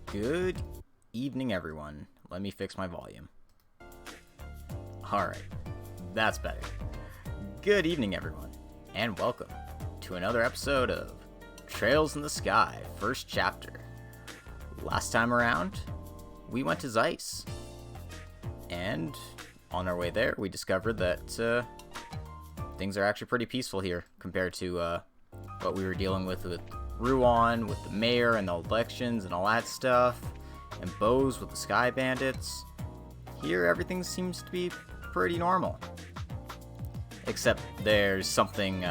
Good evening, everyone. Let me fix my volume. Alright, that's better. Good evening, everyone, and welcome to another episode of Trails in the Sky, first chapter. Last time around, we went to Zeiss, and on our way there, we discovered that things are actually pretty peaceful here compared to what we were dealing with Ruan, with the mayor and the elections and all that stuff, and Bose with the Sky Bandits. Here, everything seems to be pretty normal. Except there's something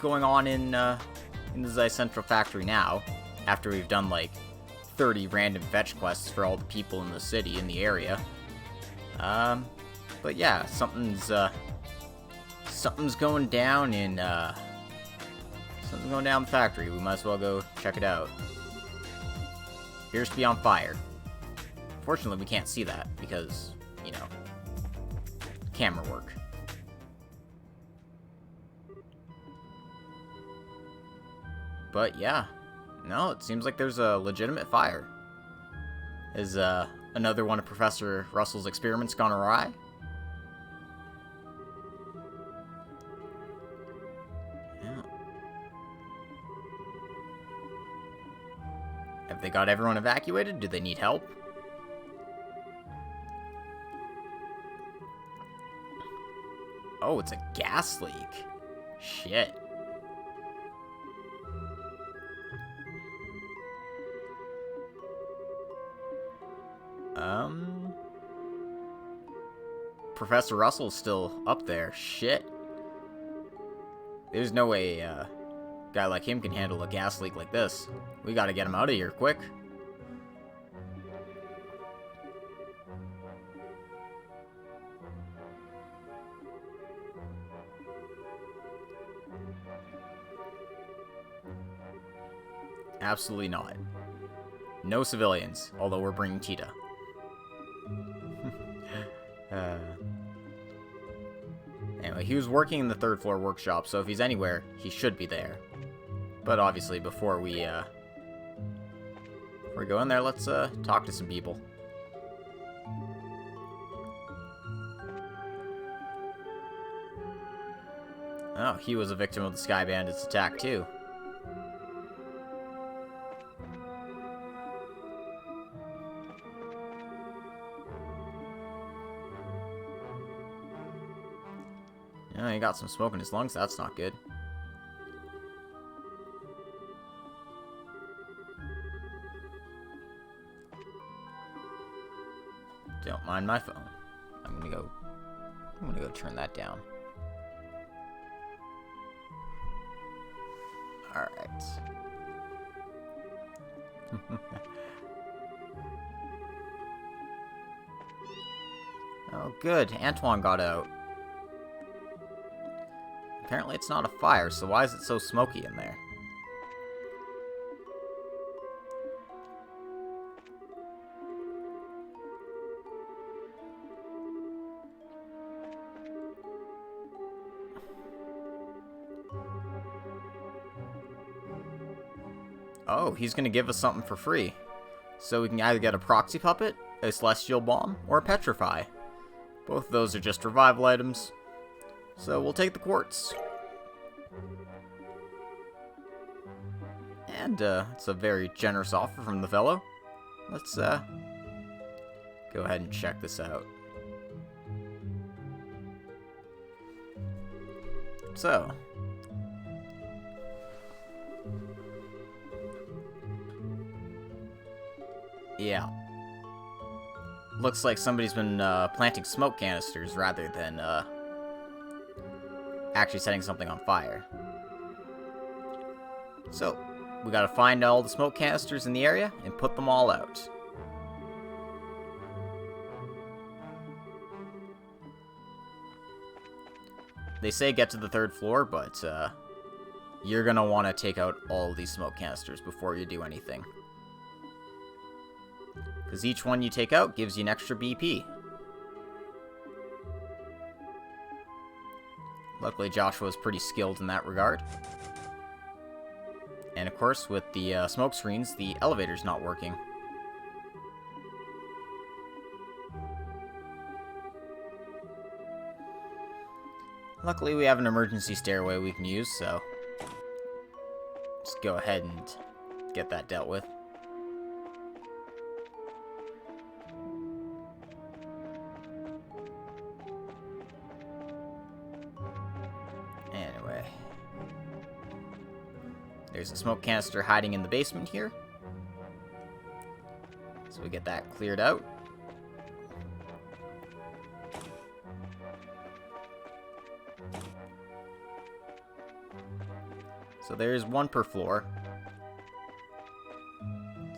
going on in the Zeiss Central Factory now, after we've done like 30 random fetch quests for all the people in the city, in the area. But yeah, something's going down in, something's going down in the factory. We might as well go check it out. Appears to be on fire. Fortunately, we can't see that because, you know, camera work. But yeah, no, it seems like there's a legitimate fire. Has another one of Professor Russell's experiments gone awry? Yeah. Have they got everyone evacuated? Do they need help? Oh, it's a gas leak. Shit. Professor Russell's still up there. Shit. There's no way a guy like him can handle a gas leak like this. We gotta get him out of here, quick. Absolutely not. No civilians, although we're bringing Tita. Anyway, he was working in the third floor workshop, so if he's anywhere, he should be there. But obviously, before we go in there, let's talk to some people. Oh, he was a victim of the Sky Bandits' attack too. Oh, he got some smoke in his lungs. That's not good. Don't mind my phone. I'm gonna go turn that down. Alright. Oh, good. Antoine got out. Apparently it's not a fire, so why is it so smoky in there? Oh, he's gonna give us something for free. So we can either get a proxy puppet, a celestial bomb, or a petrify. Both of those are just revival items. So we'll take the quartz. And it's a very generous offer from the fellow. Let's go ahead and check this out. So, yeah. Looks like somebody's been planting smoke canisters rather than actually setting something on fire. So, we gotta find all the smoke canisters in the area and put them all out. They say get to the third floor, but you're gonna want to take out all of these smoke canisters before you do anything. Because each one you take out gives you an extra BP. Luckily, Joshua was pretty skilled in that regard. And of course, with the smoke screens, the elevator's not working. Luckily, we have an emergency stairway we can use, so let's go ahead and get that dealt with. Anyway, there's a smoke canister hiding in the basement here, so we get that cleared out. So there's one per floor.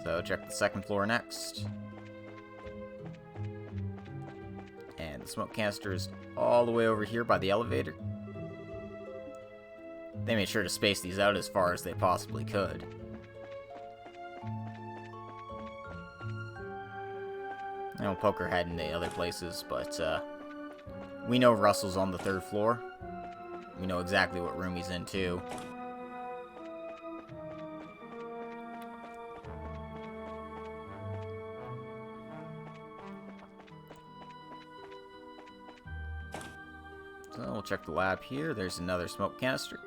So check the second floor next. And the smoke canister is all the way over here by the elevator. They made sure to space these out as far as they possibly could. And we'll poke our head in the other places, but we know Russell's on the third floor. We know exactly what room he's in, too. So we'll check the lab here. There's another smoke canister.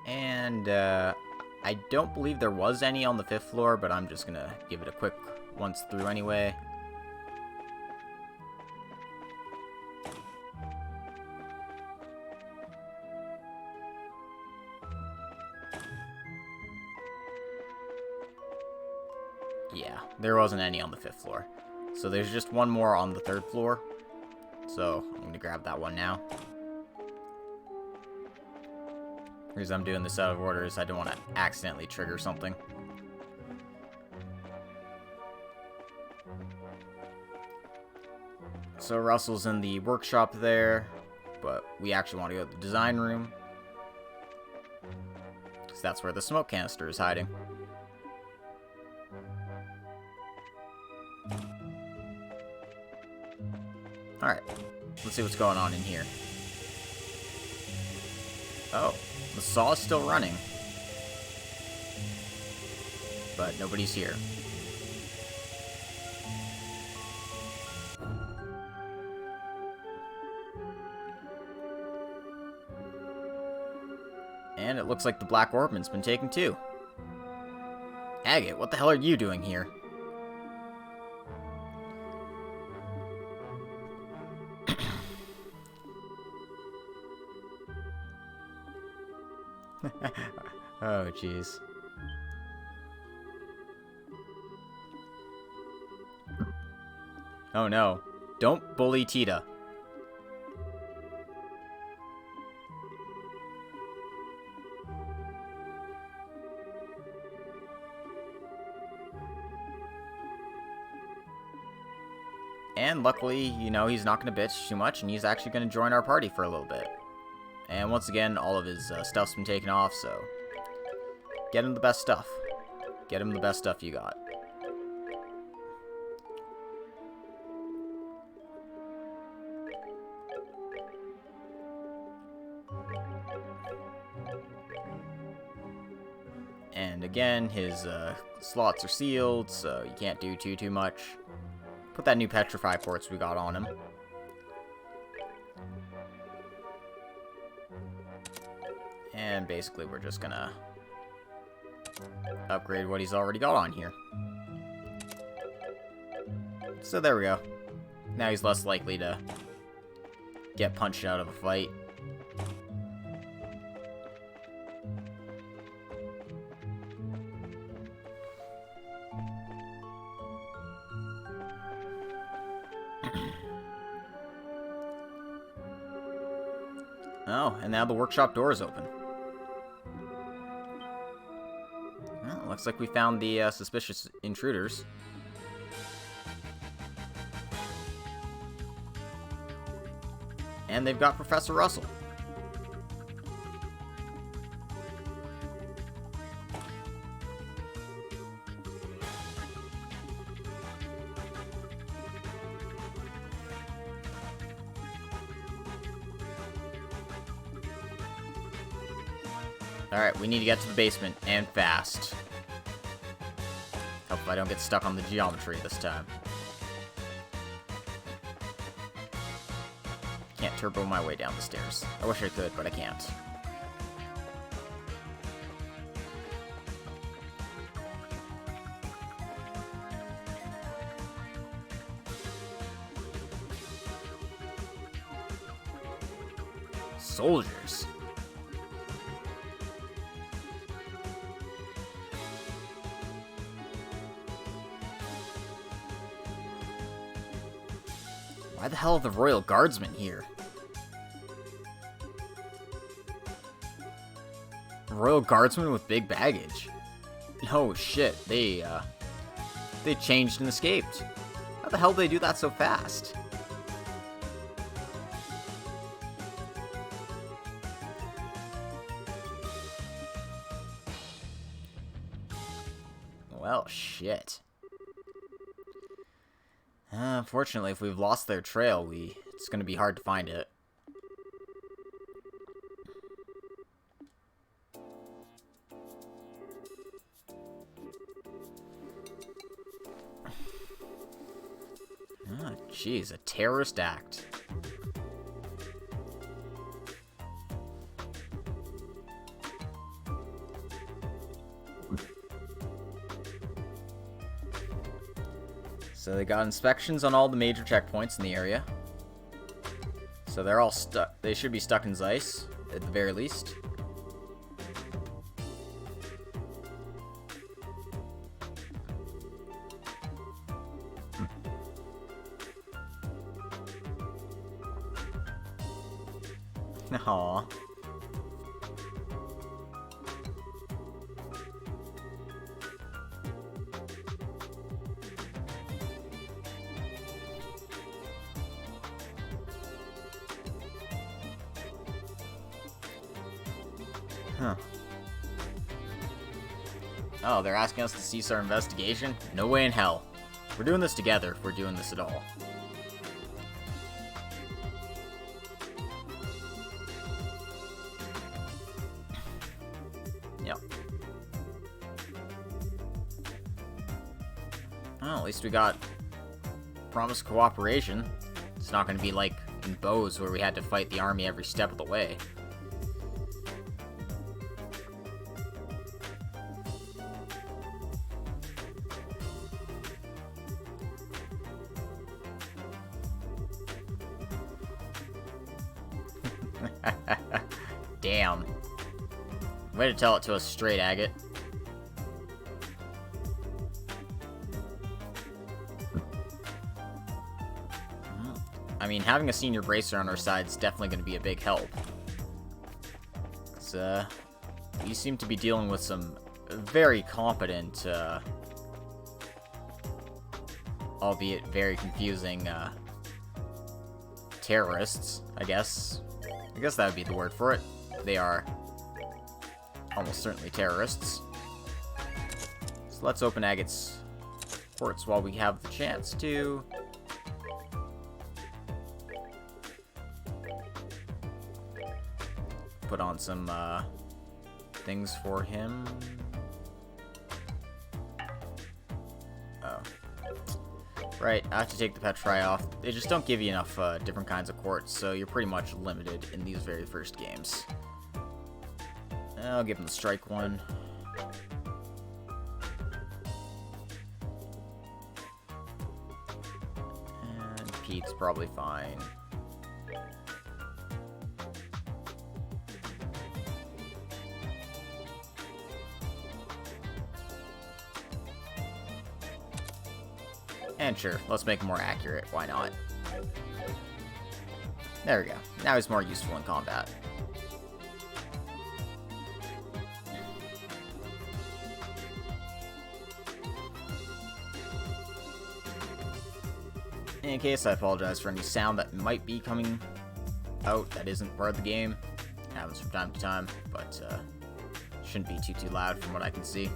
And I don't believe there was any on the 5th floor, but I'm just gonna give it a quick once through anyway. Yeah, there wasn't any on the 5th floor. So there's just one more on the 3rd floor. So I'm going to grab that one now. The reason I'm doing this out of order is I don't want to accidentally trigger something. So Russell's in the workshop there, but we actually want to go to the design room, because that's where the smoke canister is hiding. Alright, let's see what's going on in here. Oh, the saw is still running. But nobody's here. And it looks like the Black Orbman's been taken too. Agate, what the hell are you doing here? Oh, jeez. Oh no. Don't bully Tita. And luckily, you know, he's not going to bitch too much, and he's actually going to join our party for a little bit. And once again, all of his stuff's been taken off, so get him the best stuff. Get him the best stuff you got. And again, his slots are sealed, so you can't do too much. Put that new petrify quartz we got on him. And basically we're just gonna upgrade what he's already got on here. So there we go. Now he's less likely to get punched out of a fight. Oh, and now the workshop door is open. Well, looks like we found the suspicious intruders. And they've got Professor Russell. Alright, we need to get to the basement, and fast. Hope I don't get stuck on the geometry this time. Can't turbo my way down the stairs. I wish I could, but I can't. Soldiers. Why the hell are the Royal Guardsmen here? Royal Guardsmen with big baggage. Oh shit, they changed and escaped. How the hell did they do that so fast? Well, shit. Unfortunately, if we've lost their trail, it's gonna be hard to find it. Oh, jeez, a terrorist act. So they got inspections on all the major checkpoints in the area. So they're all stuck. They should be stuck in Zeiss, at the very least. Aww. Huh. Oh, they're asking us to cease our investigation? No way in hell. We're doing this together if we're doing this at all. Yep. Well, at least we got promised cooperation. It's not going to be like in Bose where we had to fight the army every step of the way. Damn. Way to tell it to us straight, Agate. I mean, having a senior bracer on our side is definitely going to be a big help. 'Cause, we seem to be dealing with some very competent, albeit very confusing, terrorists, I guess. I guess that would be the word for it. They are almost certainly terrorists. So let's open Agate's ports while we have the chance to. Put on some things for him. Oh. Right, I have to take the Petri off. They just don't give you enough different kinds of quartz, so you're pretty much limited in these very first games. I'll give him the strike one. And Pete's probably fine. And sure, let's make him more accurate. Why not? There we go. Now he's more useful in combat. In case, I apologize for any sound that might be coming out that isn't part of the game. It happens from time to time, but shouldn't be too loud from what I can see.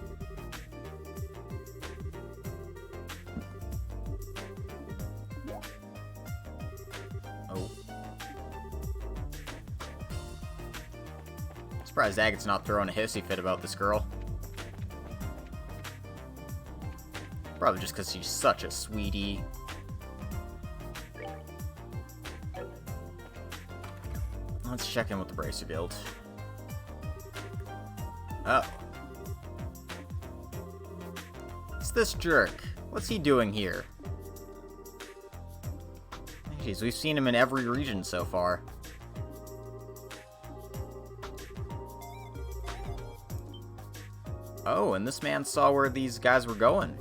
Surprised Agate's not throwing a hissy fit about this girl. Probably just because she's such a sweetie. Let's check in with the Bracer Guild. Oh. It's this jerk. What's he doing here? Jeez, we've seen him in every region so far. Oh, and this man saw where these guys were going.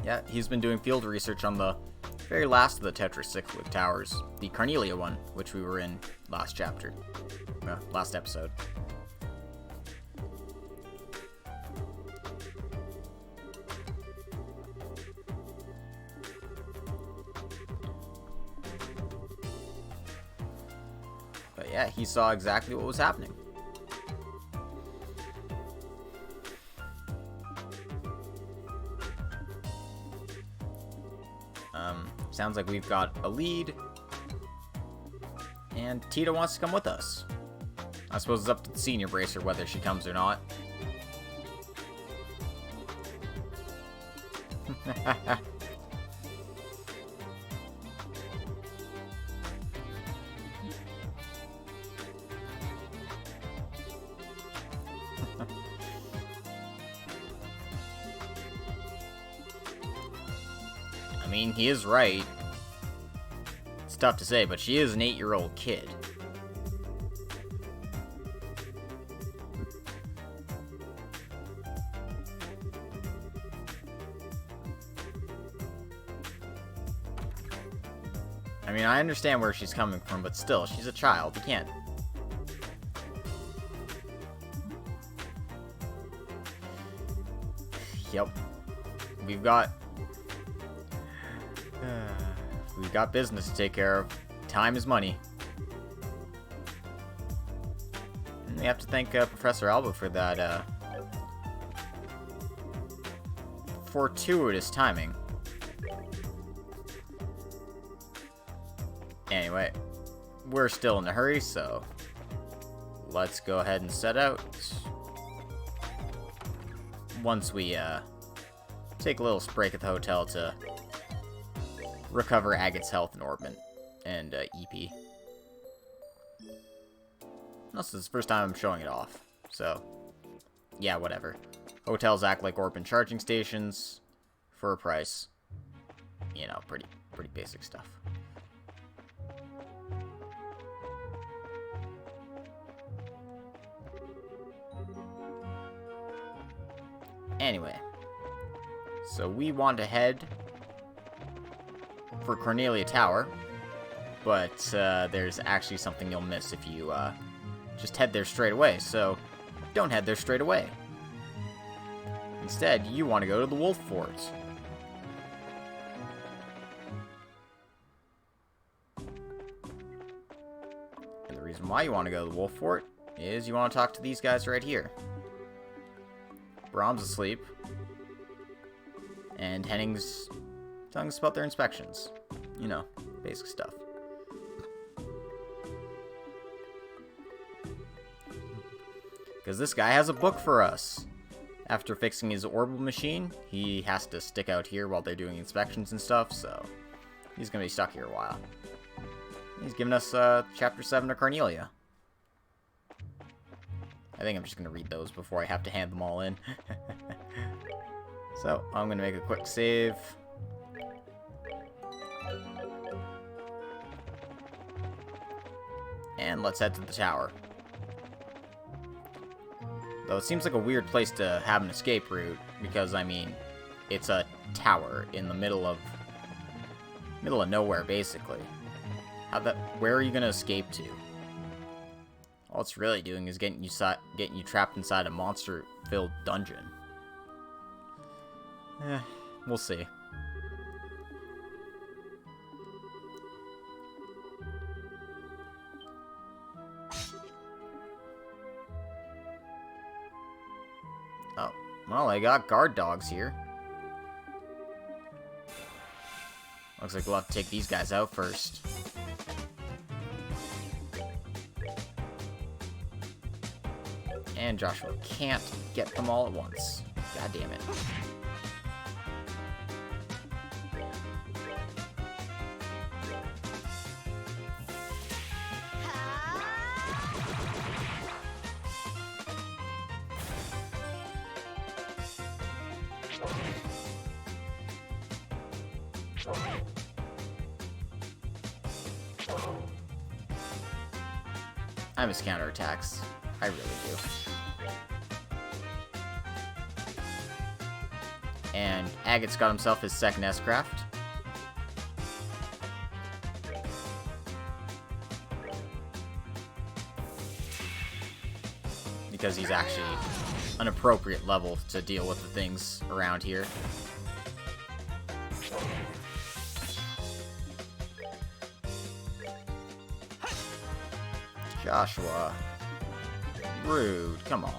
Yeah, he's been doing field research on the very last of the tetracyclic towers, the Carnelia one, which we were in last chapter. Last episode. But yeah, he saw exactly what was happening. Sounds like we've got a lead. And Tita wants to come with us. I suppose it's up to the senior bracer whether she comes or not. I mean, he is right. It's tough to say, but she is an 8-year-old kid. I mean, I understand where she's coming from, but still, she's a child. You can't. Yep. We've got business to take care of. Time is money. And we have to thank Professor Alba for that fortuitous timing. Anyway, we're still in a hurry, so let's go ahead and set out. Once we take a little break at the hotel to recover Agate's health and orbit and EP. This is the first time I'm showing it off, so yeah, whatever. Hotels act like orbit charging stations for a price. You know, pretty basic stuff. Anyway, so we want to head for Cornelia Tower, but there's actually something you'll miss if you just head there straight away, so don't head there straight away. Instead, you want to go to the Wolf Fort. And the reason why you want to go to the Wolf Fort is you want to talk to these guys right here. Brahm's asleep, and Henning's telling us about their inspections. You know, basic stuff. Because this guy has a book for us. After fixing his orbital machine, he has to stick out here while they're doing inspections and stuff, so he's going to be stuck here a while. He's giving us Chapter 7 of Carnelia. I think I'm just going to read those before I have to hand them all in. So, I'm going to make a quick save. And let's head to the tower. Though it seems like a weird place to have an escape route, because, I mean, it's a tower in the middle of nowhere, basically. Where are you going to escape to? All it's really doing is getting you trapped inside a monster-filled dungeon. We'll see. Oh, well, I got guard dogs here. Looks like we'll have to take these guys out first. And Joshua can't get them all at once. God damn it. I miss counterattacks. I really do. And Agate's got himself his second S-Craft. Because he's actually an appropriate level to deal with the things around here. Joshua. Rude, come on.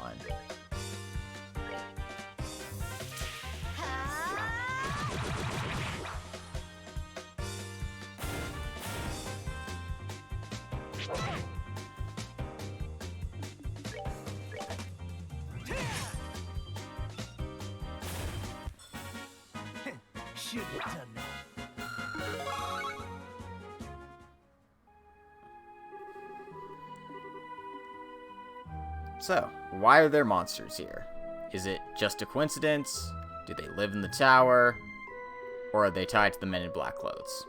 Should have done that. So, why are there monsters here? Is it just a coincidence? Do they live in the tower? Or are they tied to the men in black clothes?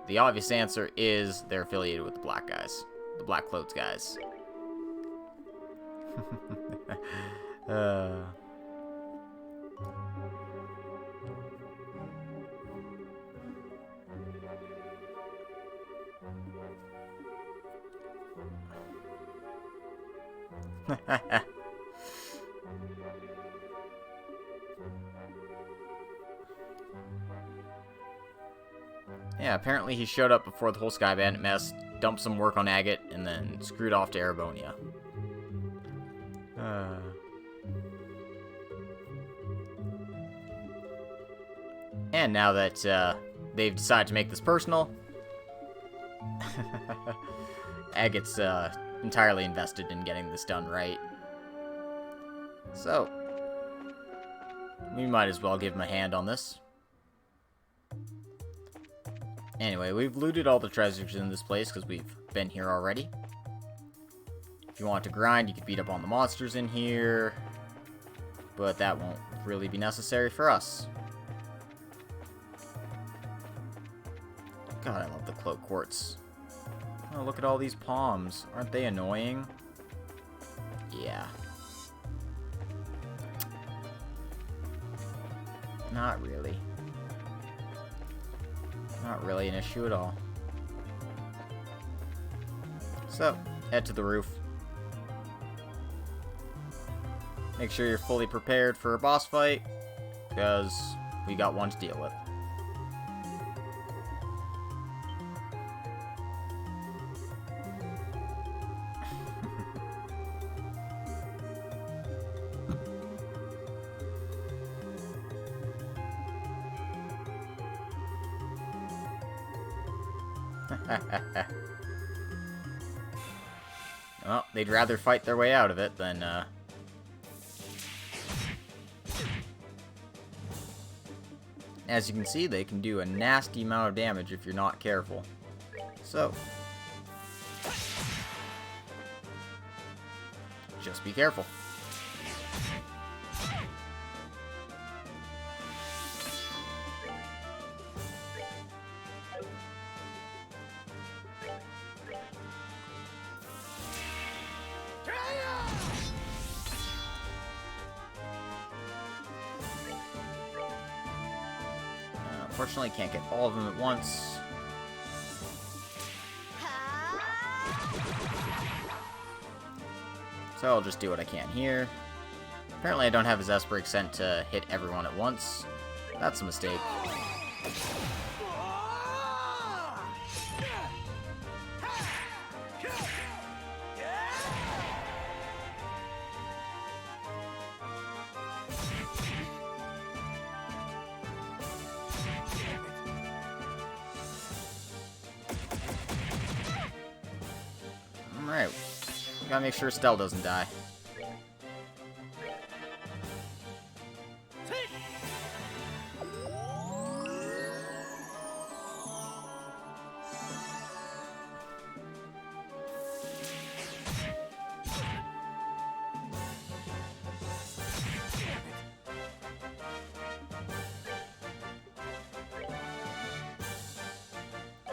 The obvious answer is they're affiliated with the black guys. The black clothes guys. Yeah, apparently he showed up before the whole Sky Bandit mess, dumped some work on Agate, and then screwed off to Erebonia. And now that they've decided to make this personal, Agate's entirely invested in getting this done right. So, we might as well give him a hand on this. Anyway, we've looted all the treasures in this place because we've been here already. If you want to grind, you can beat up on the monsters in here, but that won't really be necessary for us. God, I love the cloak quartz. Oh, look at all these palms. Aren't they annoying? Yeah. Not really. Not really an issue at all. So, head to the roof. Make sure you're fully prepared for a boss fight, because we got one to deal with. Well, they'd rather fight their way out of it than, As you can see, they can do a nasty amount of damage if you're not careful. So, just be careful. Unfortunately, can't get all of them at once. So I'll just do what I can here. Apparently I don't have his S-Break sent to hit everyone at once. That's a mistake. Gotta make sure Stell doesn't die.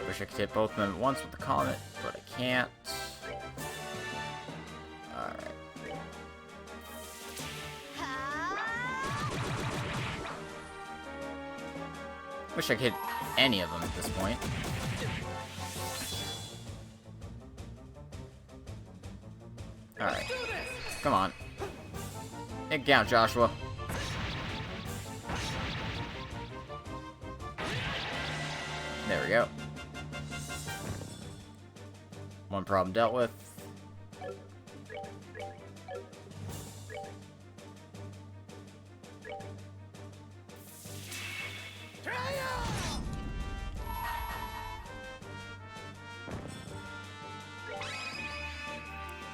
Wish I could hit both of them at once with the Comet, but I can't. Alright. Wish I could hit any of them at this point. Alright. Come on. Take count, Joshua. There we go. One problem dealt with.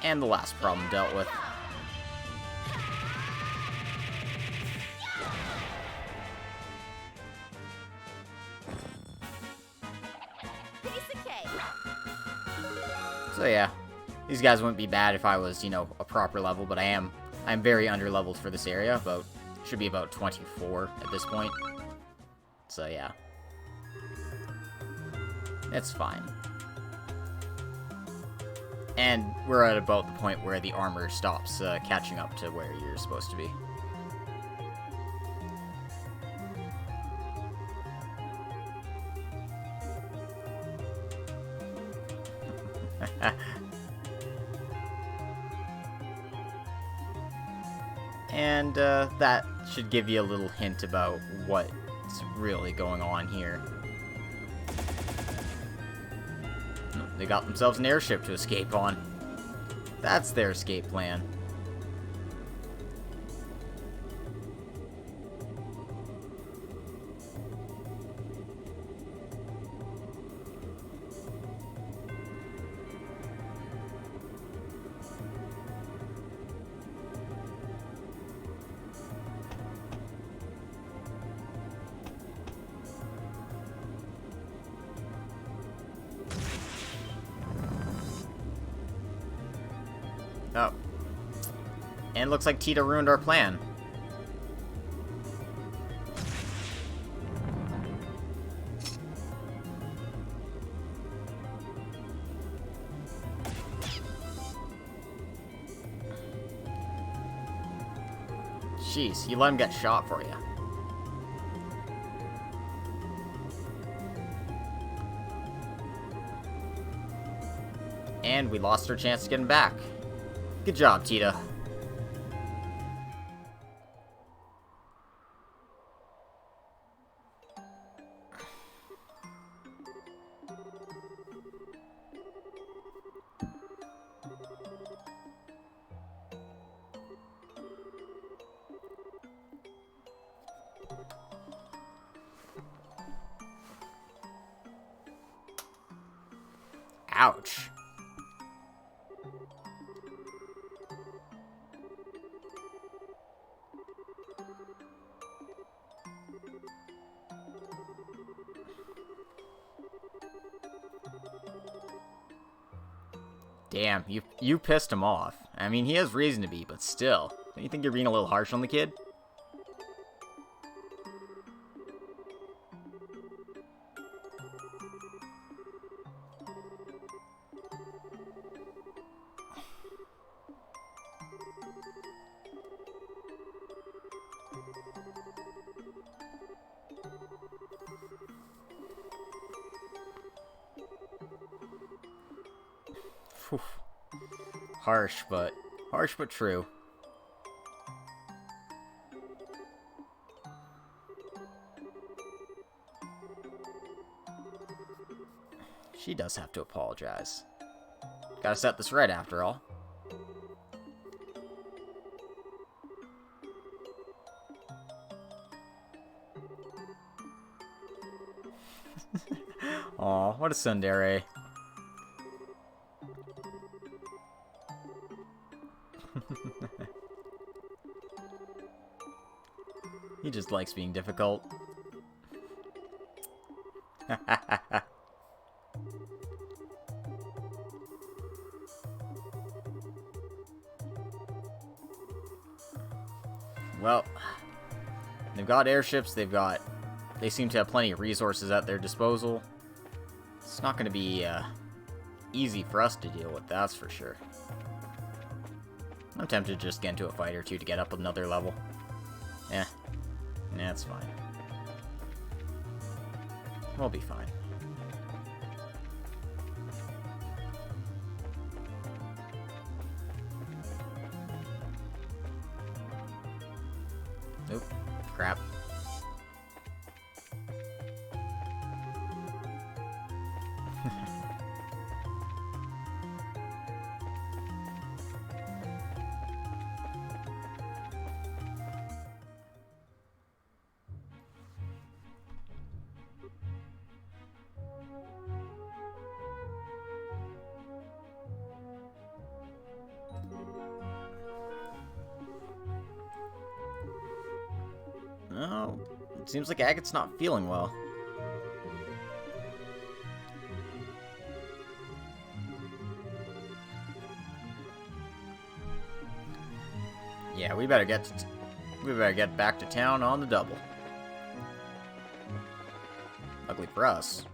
And the last problem dealt with. So yeah, these guys wouldn't be bad if I was, you know, a proper level, but I'm very under-leveled for this area, should be about 24 at this point. So yeah. It's fine. And we're at about the point where the armor stops catching up to where you're supposed to be. And that should give you a little hint about what's really going on here. They got themselves an airship to escape on. That's their escape plan. Oh. And looks like Tita ruined our plan. Jeez, you let him get shot for you. And we lost our chance to get him back. Good job, Tita. Ouch. Damn, you pissed him off. I mean, he has reason to be, but still. Don't you think you're being a little harsh on the kid? Whew. Harsh but true. She does have to apologize. Gotta set this right after all. Aw, what a tsundere. He just likes being difficult. Well, they've got airships, they seem to have plenty of resources at their disposal. It's not going to be easy for us to deal with, that's for sure. I'm tempted to just get into a fight or two to get up another level. Yeah, it's fine. We'll be fine. Nope. Crap. Oh, it seems like Agate's not feeling well. Yeah, we better get back to town on the double. Luckily for us,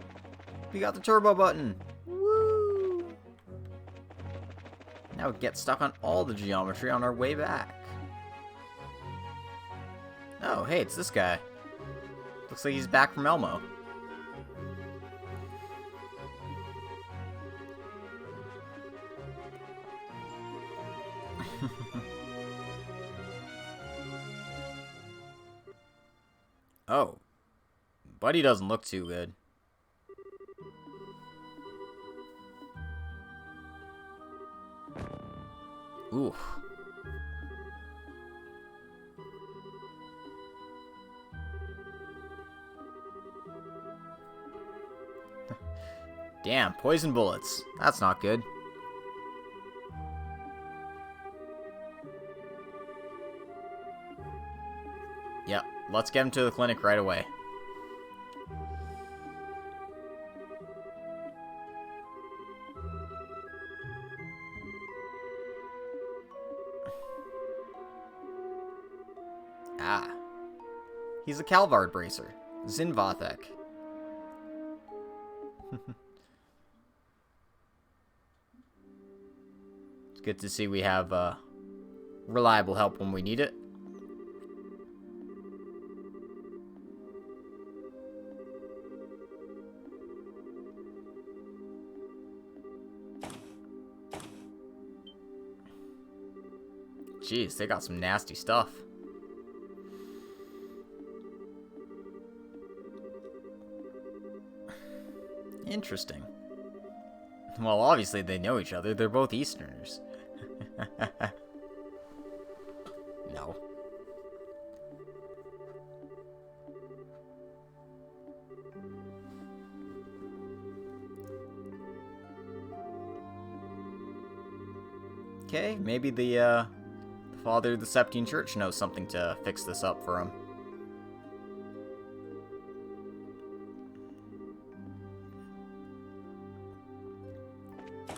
we got the turbo button. Woo! Now we get stuck on all the geometry on our way back. Oh, hey, it's this guy. Looks like he's back from Elmo. Oh. Buddy doesn't look too good. Ooh. Damn, poison bullets. That's not good. Yep, let's get him to the clinic right away. Ah. He's a Calvard bracer. Zinvathek. It's good to see we have reliable help when we need it. Jeez, they got some nasty stuff. Interesting. Well, obviously they know each other. They're both Easterners. No. Okay, maybe the father of the Septine Church knows something to fix this up for him.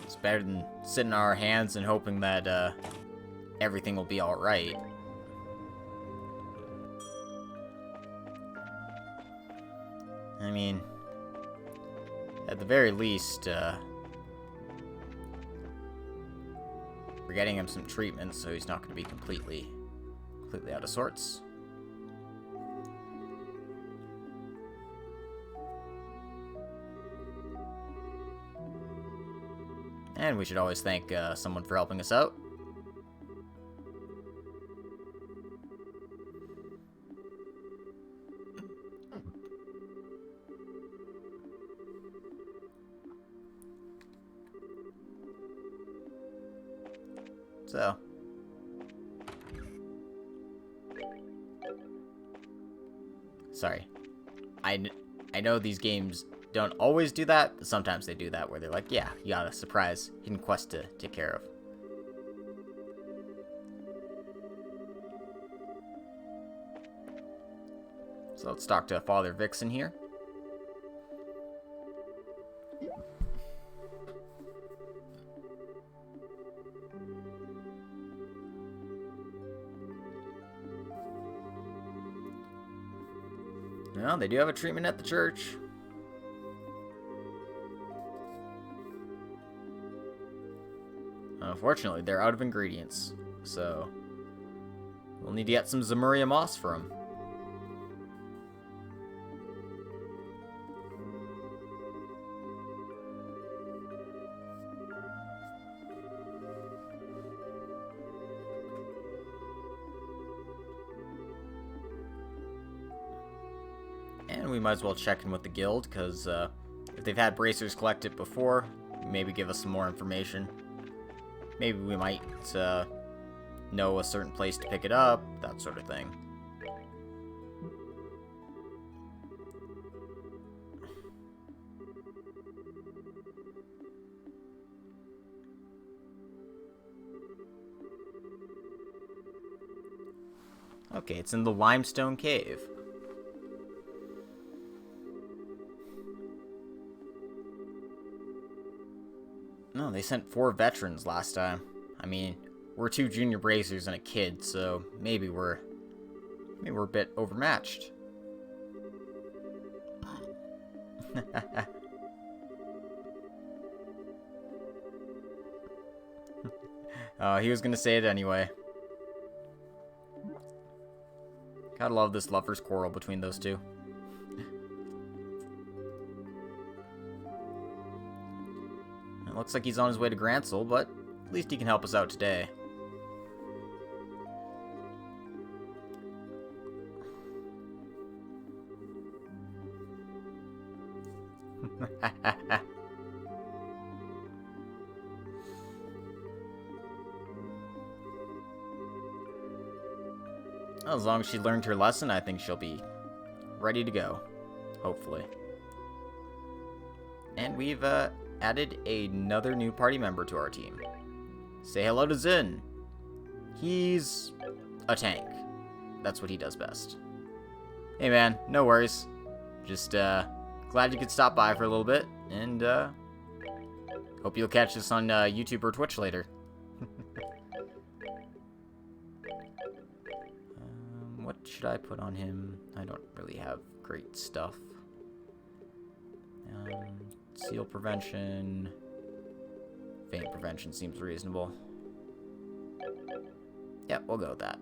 It's better than sitting on our hands and hoping that everything will be alright. I mean, at the very least, we're getting him some treatment, so he's not going to be completely out of sorts. And we should always thank someone for helping us out. So. Sorry. I know these games don't always do that, but sometimes they do that where they're like, yeah, you got a surprise hidden quest to take care of. So let's talk to Father Vixen here. Well, they do have a treatment at the church. Unfortunately, they're out of ingredients, so we'll need to get some Zemuria moss for them. And we might as well check in with the guild, because if they've had bracers collected before, maybe give us some more information. Maybe we might know a certain place to pick it up, that sort of thing. Okay, it's in the limestone cave. No, they sent 4 veterans last time. I mean, we're 2 junior bracers and a kid, so maybe we're a bit overmatched. Oh, he was gonna say it anyway. Gotta love this lover's quarrel between those two. It looks like he's on his way to Gransel, but at least he can help us out today. As long as she learned her lesson, I think she'll be ready to go. Hopefully. And we've added another new party member to our team. Say hello to Zin. He's a tank. That's what he does best. Hey man, no worries. Just glad you could stop by for a little bit, and hope you'll catch us on YouTube or Twitch later. What should I put on him? I don't really have great stuff. Seal prevention. Faint prevention seems reasonable. Yep, we'll go with that.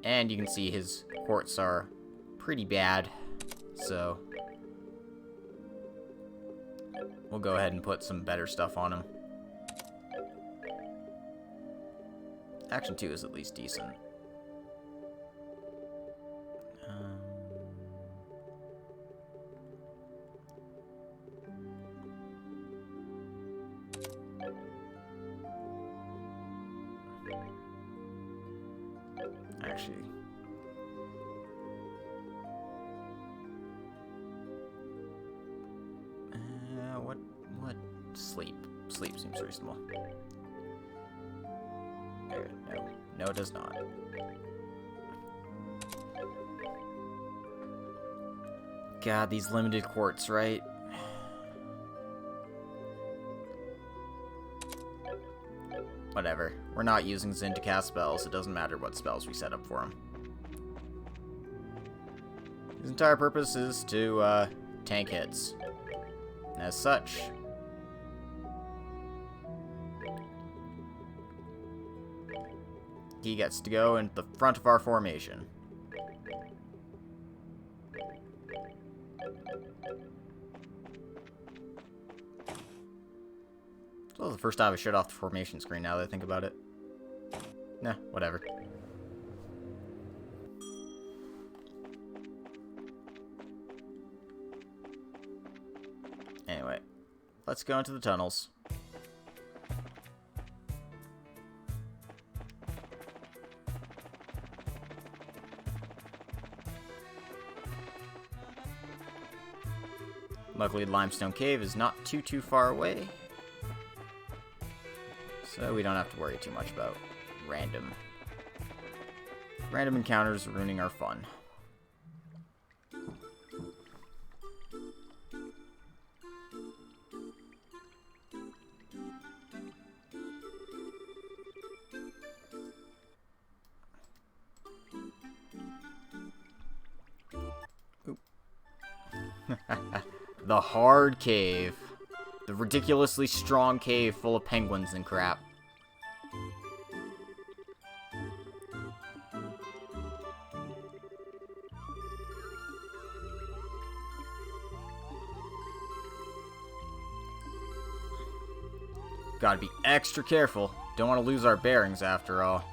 And you can see his quartz are pretty bad, so we'll go ahead and put some better stuff on him. Action 2 is at least decent. Actually, what? Sleep seems reasonable. No, it does not. God, these limited quartz, right? Whatever. We're not using Zin to cast spells. It doesn't matter what spells we set up for him. His entire purpose is to tank hits. And as such, he gets to go in the front of our formation. Well, the first time I shut off the formation screen now that I think about it. Nah, whatever. Anyway, let's go into the tunnels. Luckily, Limestone Cave is not too far away, so we don't have to worry too much about random Random encounters ruining our fun. The hard cave. The ridiculously strong cave full of penguins and crap. Gotta be extra careful. Don't want to lose our bearings after all.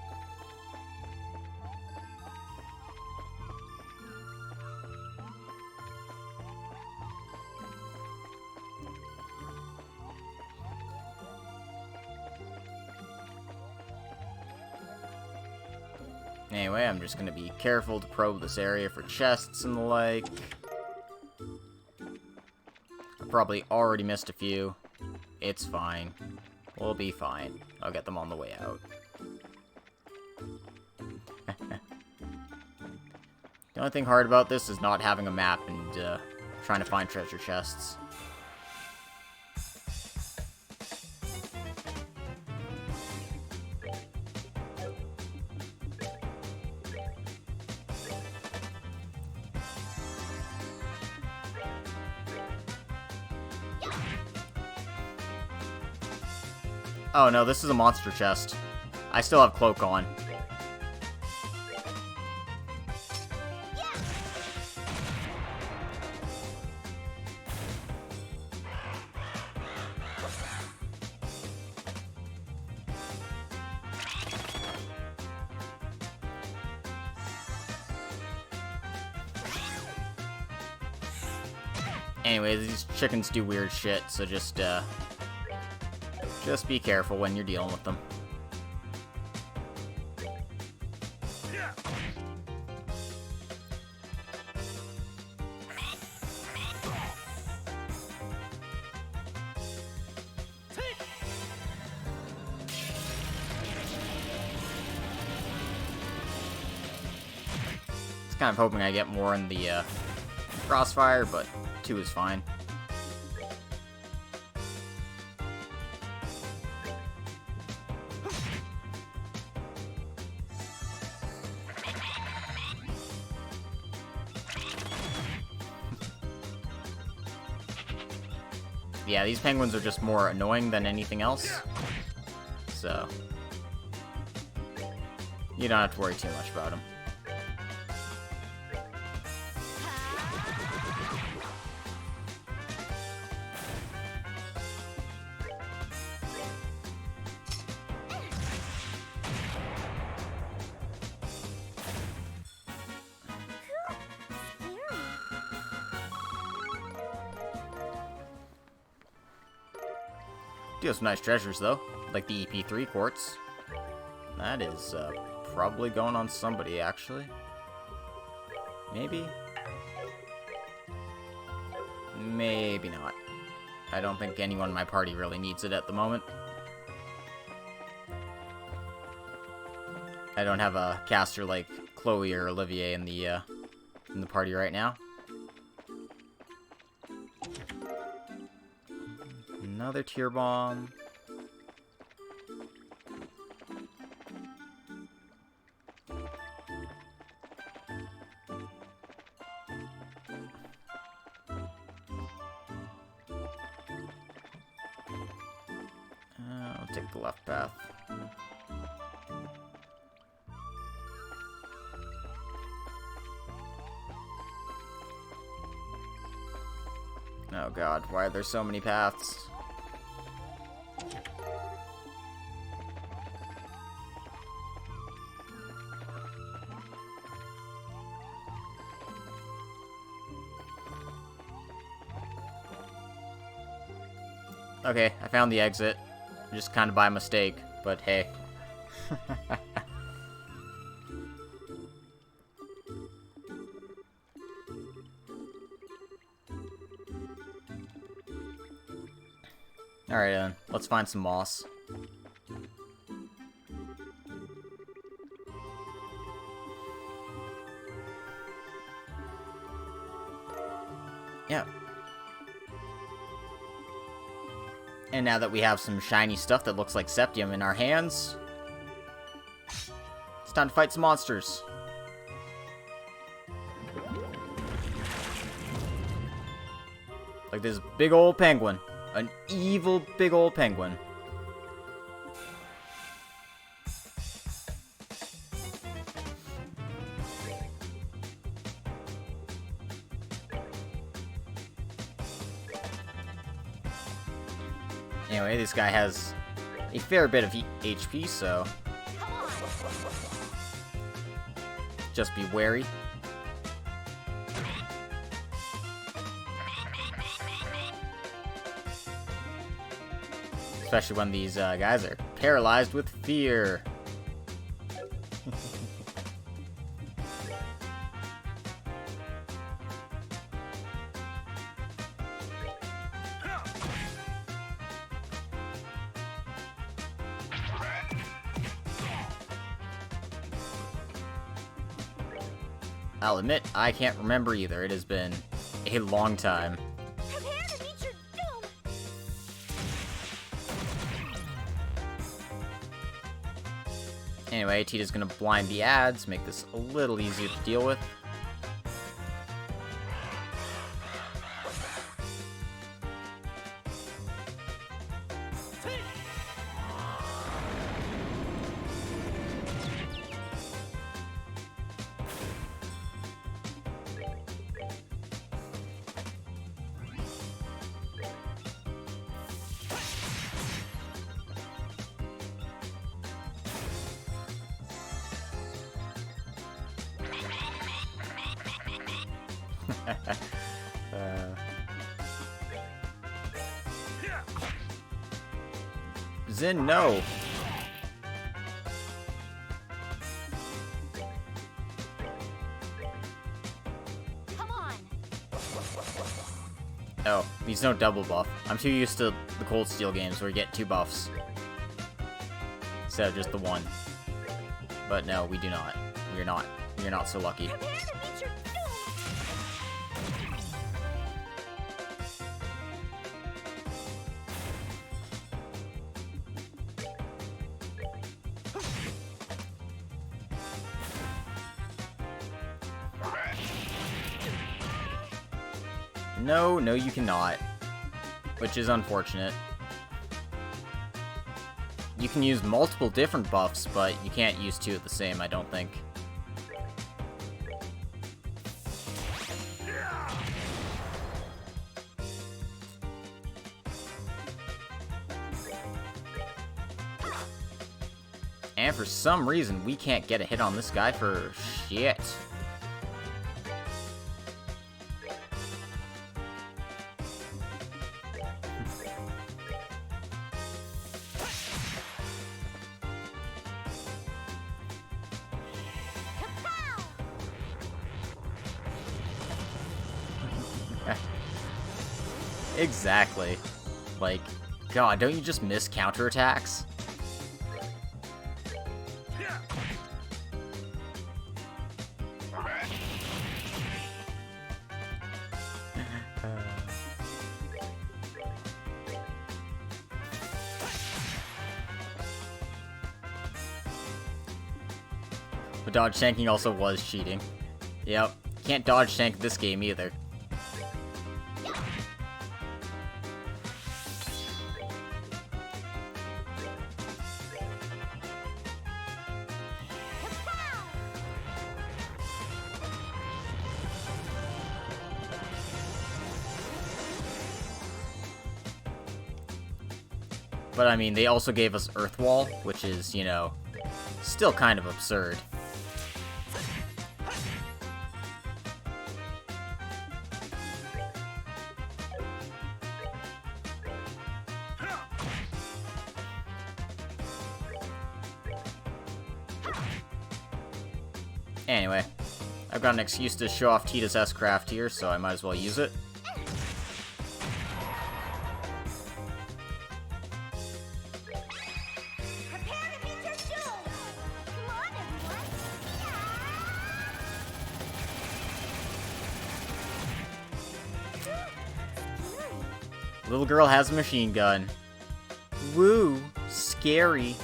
Anyway, I'm just gonna be careful to probe this area for chests and the like. I probably already missed a few. It's fine. We'll be fine. I'll get them on the way out. The only thing hard about this is not having a map and trying to find treasure chests. Oh no, this is a monster chest. I still have cloak on. Anyway, these chickens do weird shit, so just be careful when you're dealing with them. It's kind of hoping I get more in the crossfire, but 2 is fine. Yeah, these penguins are just more annoying than anything else. So you don't have to worry too much about them. Do have some nice treasures, though, like the EP3 quartz. That is probably going on somebody, actually. Maybe? Maybe not. I don't think anyone in my party really needs it at the moment. I don't have a caster like Chloe or Olivier in the party right now. Another tier bomb. I'll take the left path. Oh god, why are there so many paths? Okay, I found the exit. Just kind of by mistake, but hey. Alright then, let's find some moss. Yeah. And now that we have some shiny stuff that looks like Septium in our hands, it's time to fight some monsters. Like this big old penguin. An evil big old penguin. Anyway, this guy has a fair bit of HP, so just be wary. Especially when these guys are paralyzed with fear. I'll admit, I can't remember either. It has been a long time. Anyway, Tita's gonna blind the ads, make this a little easier to deal with. Zen, no. Come on. Oh, he's no double buff. I'm too used to the Cold Steel games where you get 2 buffs instead of just the 1. But no, we do not. We're not so lucky. No, you cannot. Which is unfortunate. You can use multiple different buffs, but you can't use 2 of the same, I don't think. And for some reason, we can't get a hit on this guy for shit. Exactly. Like, God, don't you just miss counterattacks? But dodge tanking also was cheating. Yep, can't dodge tank this game either. But I mean, they also gave us Earth Wall, which is, you know, still kind of absurd. Anyway, I've got an excuse to show off Tita's S-Craft here, so I might as well use it. Little girl has a machine gun. Woo! Scary.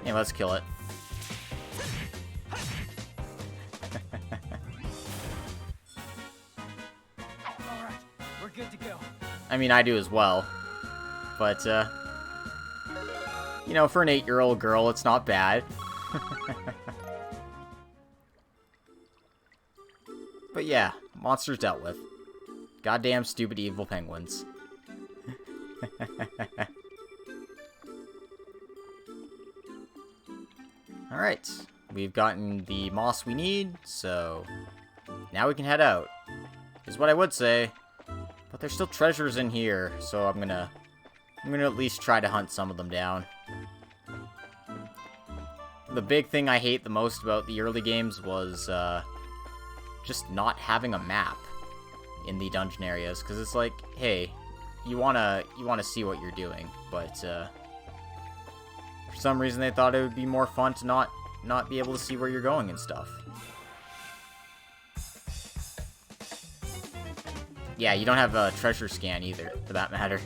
Yeah, let's kill it. Alright, we're good to go. I mean, I do as well. But, you know, for an 8-year-old girl, it's not bad. But yeah, monsters dealt with. Goddamn stupid evil penguins. Alright, we've gotten the moss we need, so now we can head out. Is what I would say. But there's still treasures in here, so I'm gonna at least try to hunt some of them down. The big thing I hate the most about the early games was just not having a map in the dungeon areas, because it's like, hey, you wanna see what you're doing, but for some reason they thought it would be more fun to not be able to see where you're going and stuff. Yeah, you don't have a treasure scan either, for that matter.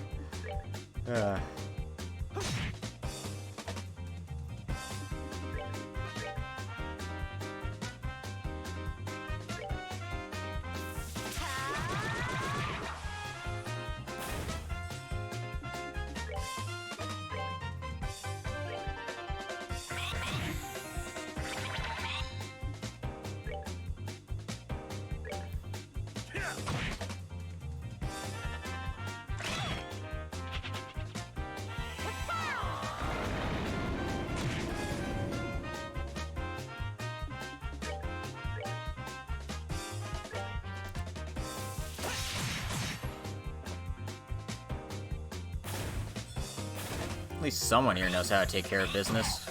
At least someone here knows how to take care of business.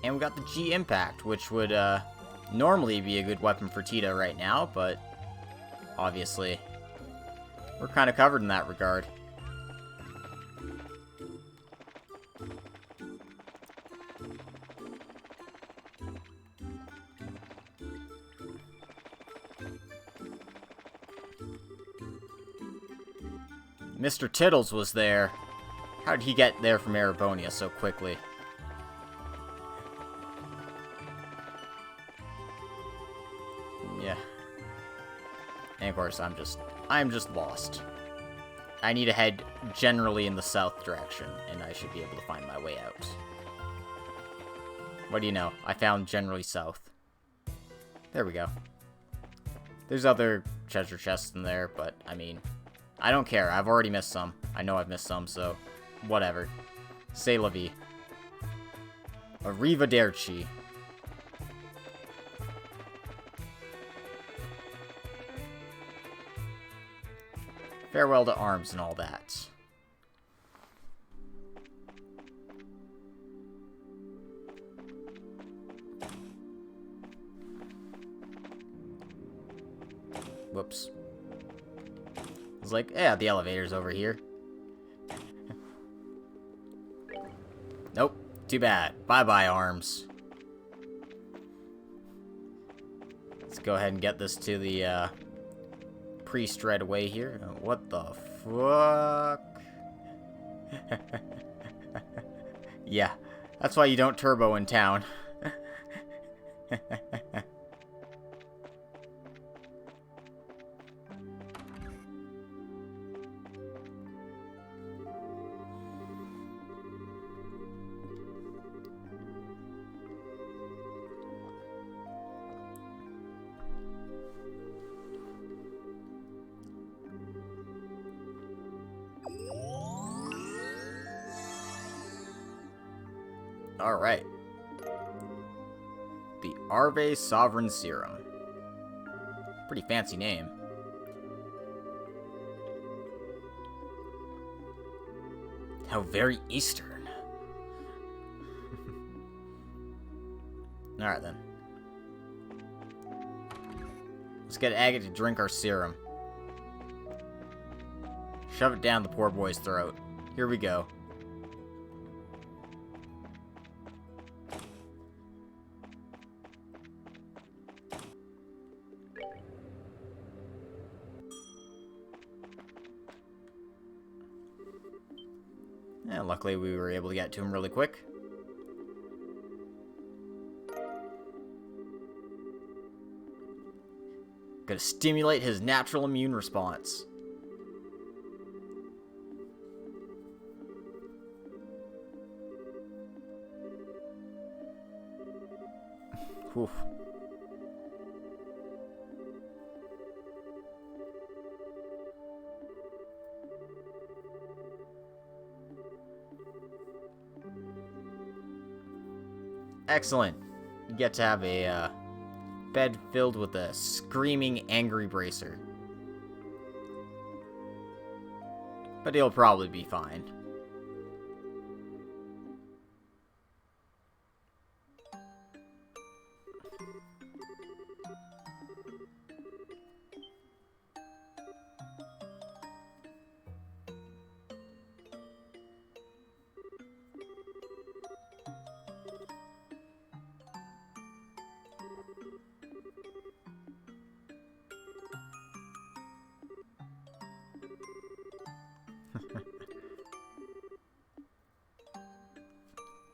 And we got the G Impact, which would normally be a good weapon for Tita right now, but obviously we're kind of covered in that regard. Mr. Tittles was there. How did he get there from Erebonia so quickly? Yeah. And of course, I'm just lost. I need to head generally in the south direction, and I should be able to find my way out. What do you know? I found generally south. There we go. There's other treasure chests in there, but, I mean, I don't care. I've already missed some. I know I've missed some, so whatever. C'est la vie. Arrivederci. Farewell to arms and all that. Whoops. I was like, yeah, the elevator's over here. Nope. Too bad. Bye-bye, arms. Let's go ahead and get this to the, priest right away here. What the fuck? Yeah, that's why you don't turbo in town. Alright. The Arve Sovereign Serum. Pretty fancy name. How very Eastern. Alright then. Let's get Agate to drink our serum. Shove it down the poor boy's throat. Here we go. And luckily we were able to get to him really quick. Gonna stimulate his natural immune response. Oof. Excellent. You get to have a bed filled with a screaming, angry Bracer. But he'll probably be fine.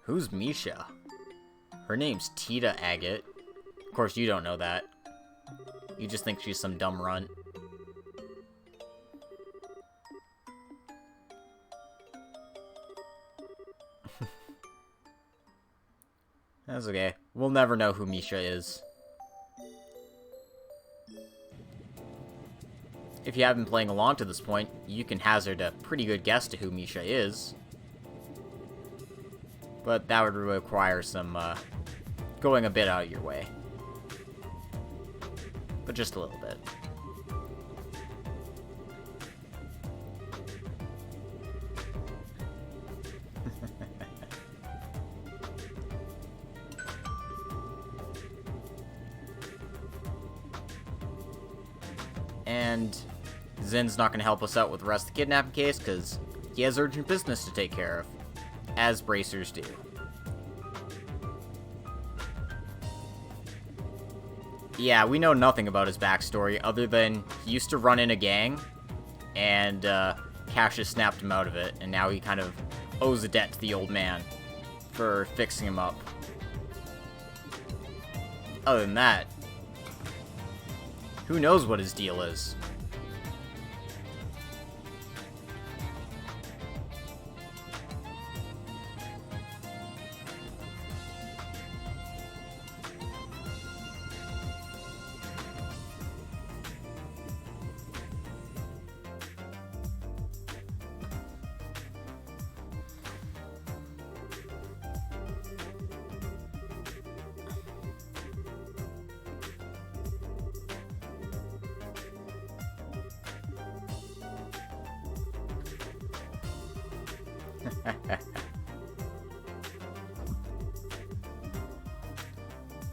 Who's Misha? Her name's Tita Agate. Of course, you don't know that. You just think she's some dumb runt. That's okay. We'll never know who Misha is. If you have been playing along to this point, you can hazard a pretty good guess to who Misha is. But that would require some, going a bit out of your way. But just a little bit. And Zen's not going to help us out with the rest of the kidnapping case, because he has urgent business to take care of. As Bracers do. Yeah, we know nothing about his backstory other than he used to run in a gang, and Cassius snapped him out of it, and now he kind of owes a debt to the old man for fixing him up. Other than that, who knows what his deal is?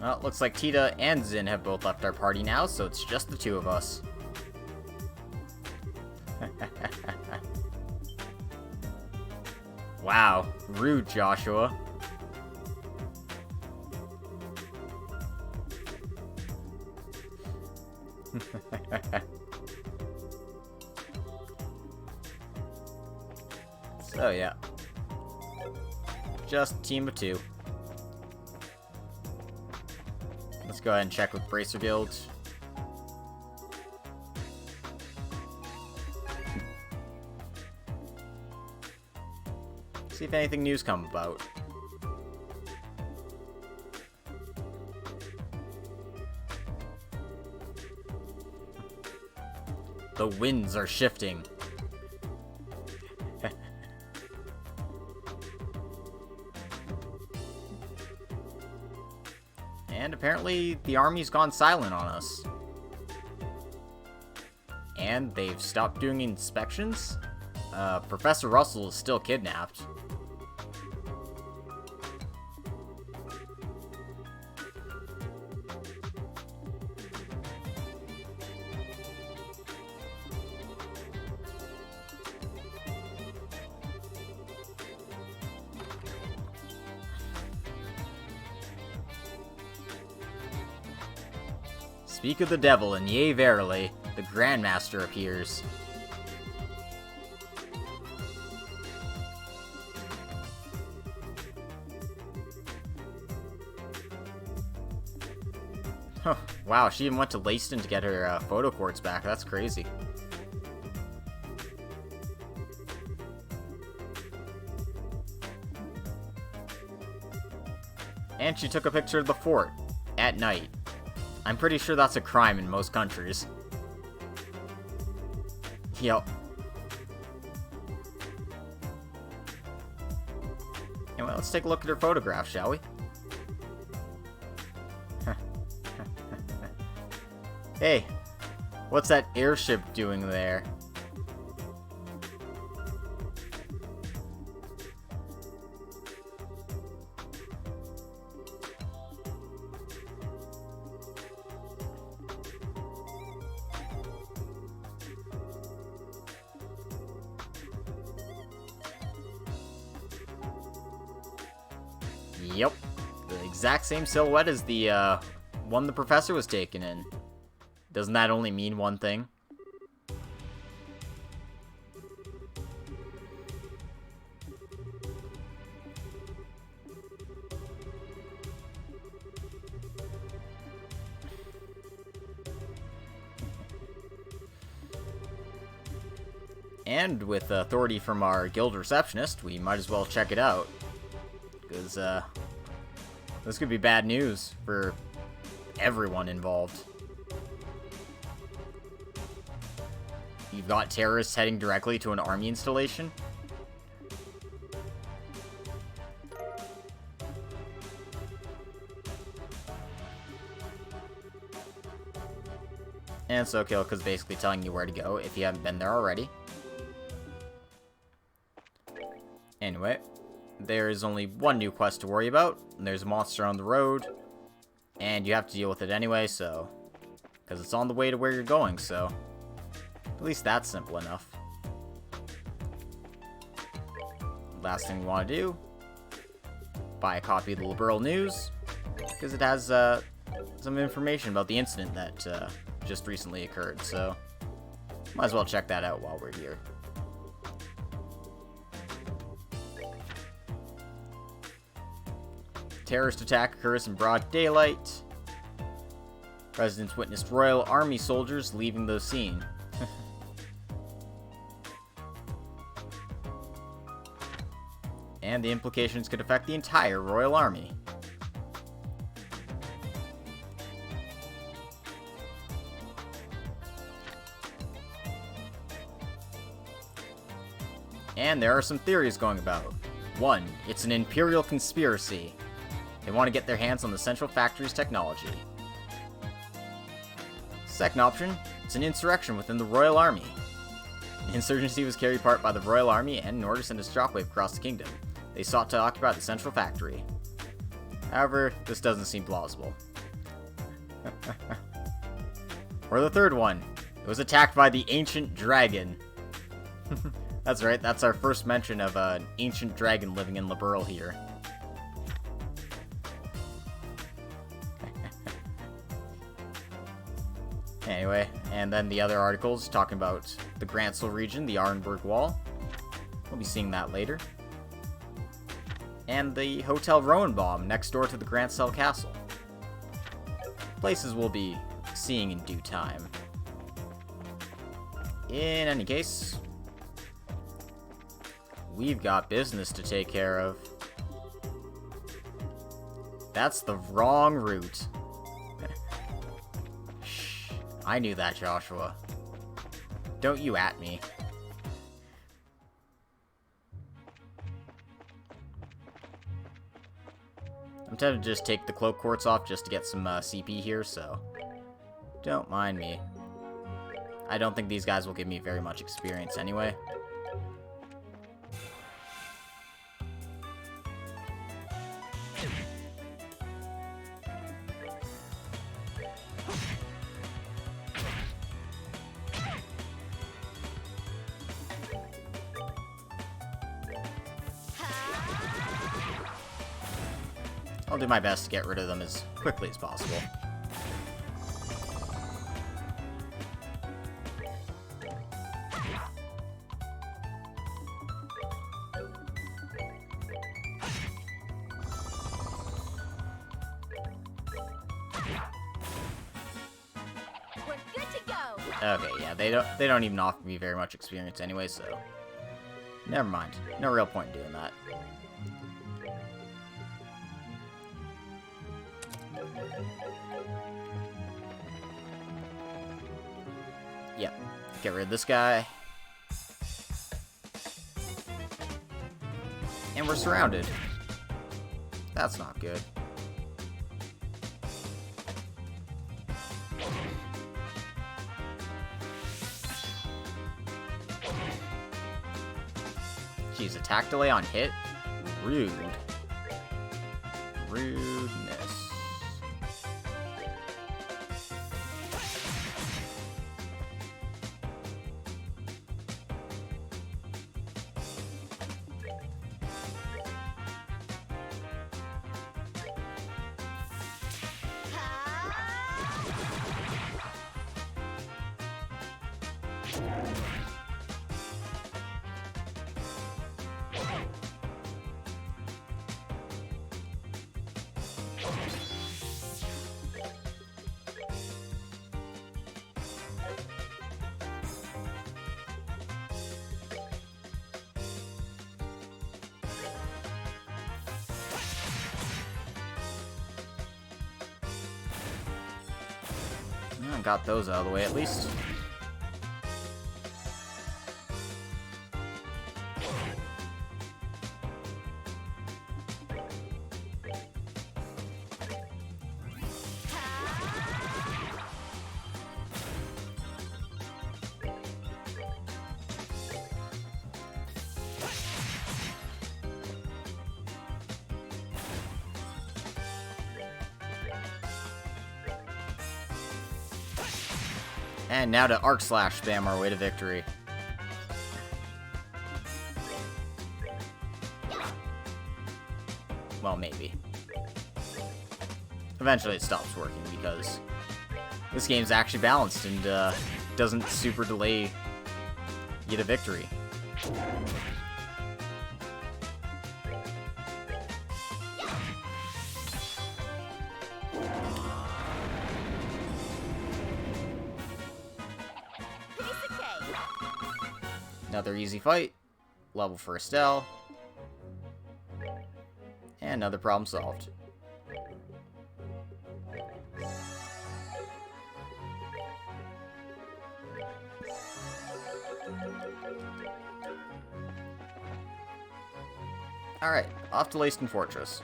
Well, looks like Tita and Zin have both left our party now, so it's just the two of us. Wow, rude, Joshua. So, yeah. Just a team of two. Let's go ahead and check with Bracer Guild. See if anything new's come about. The winds are shifting. And apparently the army's gone silent on us. And they've stopped doing inspections? Professor Russell is still kidnapped. Speak of the devil, and yea, verily, the Grandmaster appears. Huh, wow, she even went to Leyston to get her photo quartz back. That's crazy. And she took a picture of the fort at night. I'm pretty sure that's a crime in most countries. Yep. Anyway, let's take a look at her photograph, shall we? Hey, what's that airship doing there? Yep, the exact same silhouette as the one the professor was taken in. Doesn't that only mean one thing? And with authority from our guild receptionist, we might as well check it out. Because, this could be bad news for everyone involved. You've got terrorists heading directly to an army installation? And it's okay, because basically telling you where to go if you haven't been there already. Anyway, there is only one new quest to worry about. There's a monster on the road, and you have to deal with it anyway, so... because it's on the way to where you're going, so... at least that's simple enough. Last thing we want to do, buy a copy of the Liberal News, because it has some information about the incident that just recently occurred, so might as well check that out while we're here. Terrorist attack occurs in broad daylight. Residents witnessed Royal Army soldiers leaving the scene. And the implications could affect the entire Royal Army. And there are some theories going about. 1. It's an Imperial conspiracy. They want to get their hands on the Central Factory's technology. Second option, it's an insurrection within the Royal Army. The insurgency was carried part by the Royal Army, and in order to send a shockwave across the kingdom, they sought to occupy the Central Factory. However, this doesn't seem plausible. Or the third one, it was attacked by the Ancient Dragon. That's right, that's our first mention of an ancient dragon living in Liberal here. Anyway, and then the other articles talking about the Grantsel region, the Arenberg Wall. We'll be seeing that later. And the Hotel Rowenbaum next door to the Grantsel Castle. Places we'll be seeing in due time. In any case, we've got business to take care of. That's the wrong route. Shh, I knew that, Joshua. Don't you at me. I'm tempted to just take the cloak quartz off just to get some CP here, so don't mind me. I don't think these guys will give me very much experience anyway. I'll do my best to get rid of them as quickly as possible. Okay, yeah, they don't even offer me very much experience anyway, so never mind. No real point in doing that. Yep. Get rid of this guy. And we're surrounded. That's not good. Jeez, attack delay on hit? Rude. Rudeness. Got those out of the way at least. And now to Arc Slash spam our way to victory. Well, maybe. Eventually it stops working because this game's actually balanced and doesn't super delay you to victory. Another easy fight. Level for Estelle. And another problem solved. Alright, off to Leyston Fortress.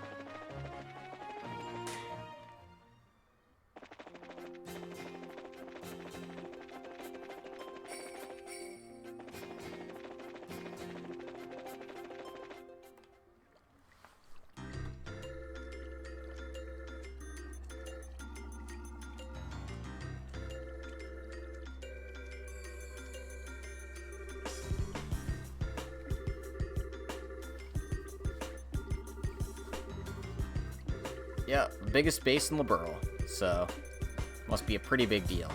Yeah, the biggest base in the Burl, so must be a pretty big deal.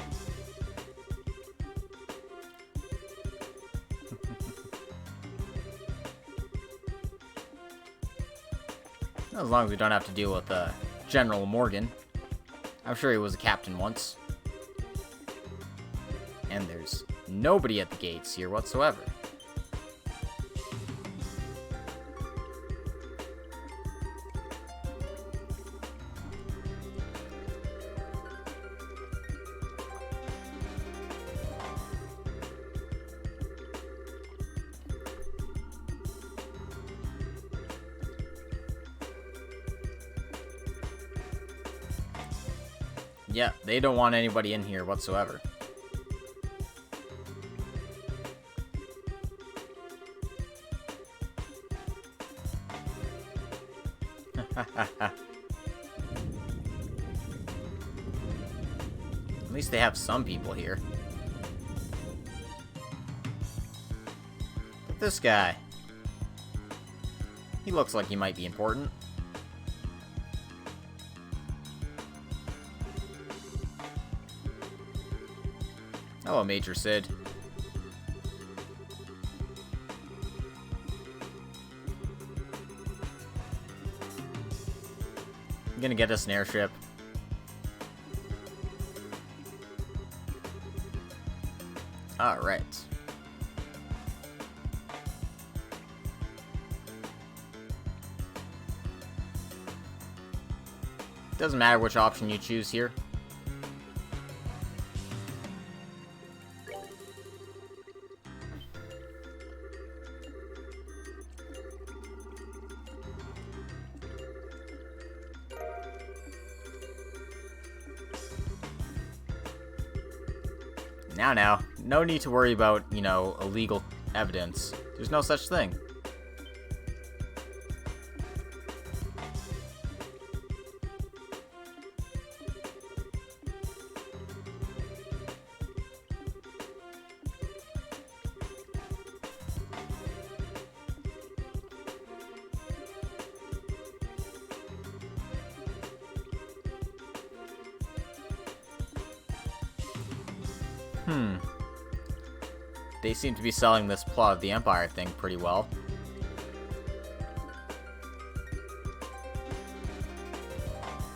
As long as we don't have to deal with General Morgan. I'm sure he was a captain once. And there's nobody at the gates here whatsoever. Yeah, they don't want anybody in here whatsoever. At least they have some people here. But this guy. He looks like he might be important. Hello, Major Sid. I'm gonna get us an airship. Alright. Doesn't matter which option you choose here. Now, no need to worry about, illegal evidence. There's no such thing. They seem to be selling this plot of the Empire thing pretty well.